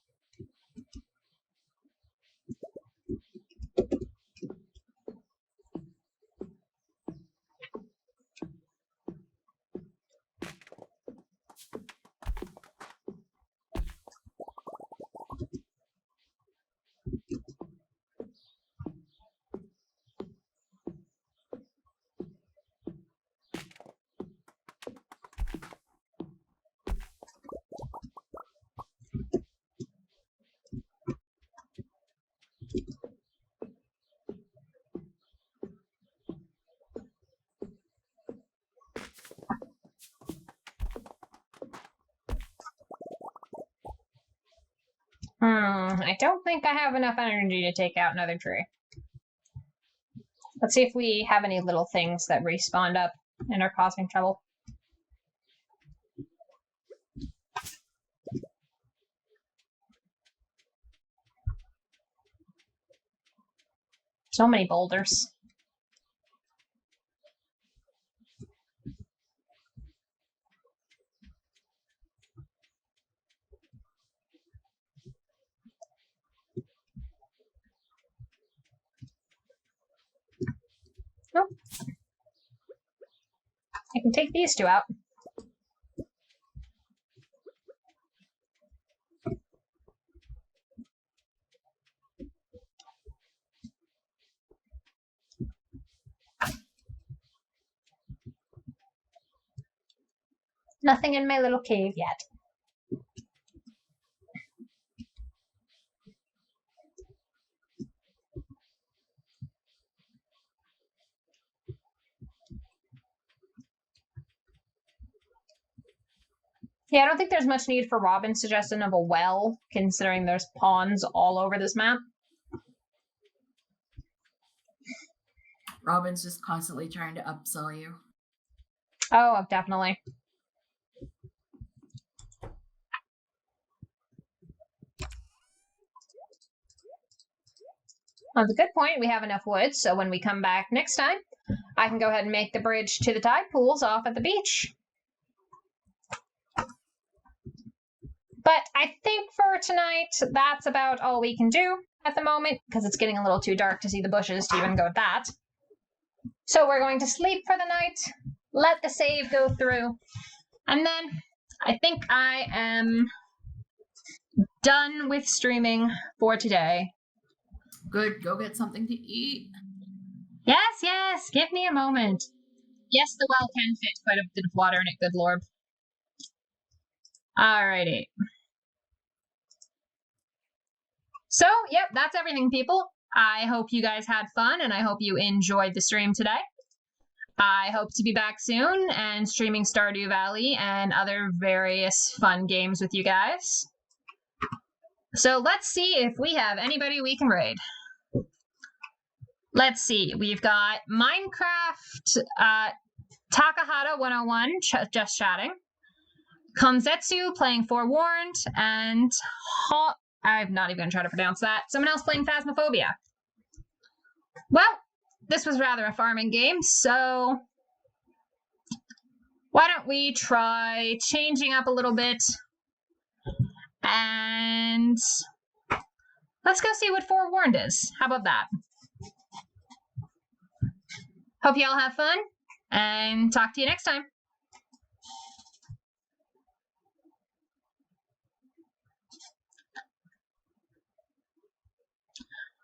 I don't think I have enough energy to take out another tree. Let's see if we have any little things that respawned up and are causing trouble. So many boulders. Nope. I can take these two out. Nothing in my little cave yet. Yeah, I don't think there's much need for Robin's suggestion of a well, considering there's ponds all over this map. Robin's just constantly trying to upsell you. Oh, definitely. That's a good point. We have enough wood, so when we come back next time, I can go ahead and make the bridge to the tide pools off at the beach. But I think for tonight, that's about all we can do at the moment, because it's getting a little too dark to see the bushes to even go with that. So we're going to sleep for the night, let the save go through, and then I think I am done with streaming for today. Good, go get something to eat. Yes, give me a moment. Yes, the well can fit quite a bit of water in it, good lord. Alrighty. So, yep, that's everything, people. I hope you guys had fun, and I hope you enjoyed the stream today. I hope to be back soon and streaming Stardew Valley and other various fun games with you guys. So let's see if we have anybody we can raid. Let's see. We've got Minecraft, Takahata 101 just chatting, Konzetsu playing Forewarned, and I'm not even going to try to pronounce that. Someone else playing Phasmophobia. Well, this was rather a farming game, so why don't we try changing up a little bit, and let's go see what Forewarned is. How about that? Hope you all have fun, and talk to you next time.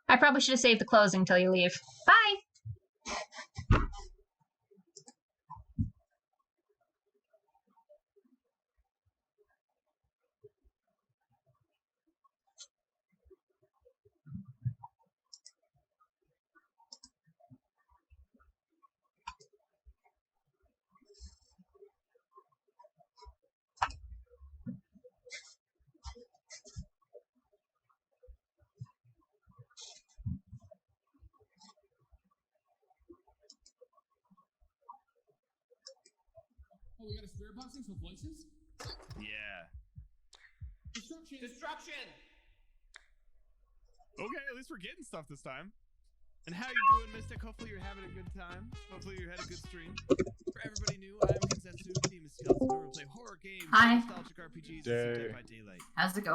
I probably should have saved the closing until you leave. Bye! Oh, we got a spirit boxing for voices? Yeah. Destruction! Destruction! Okay, at least we're getting stuff this time. And how you doing, Mystic? Hopefully you're having a good time. Hopefully you had a good stream. For everybody new, I'm Konzetsu, the Demon Skeleton, where we play horror games, Hi. nostalgic RPGs, and Dead by Daylight. How's it going?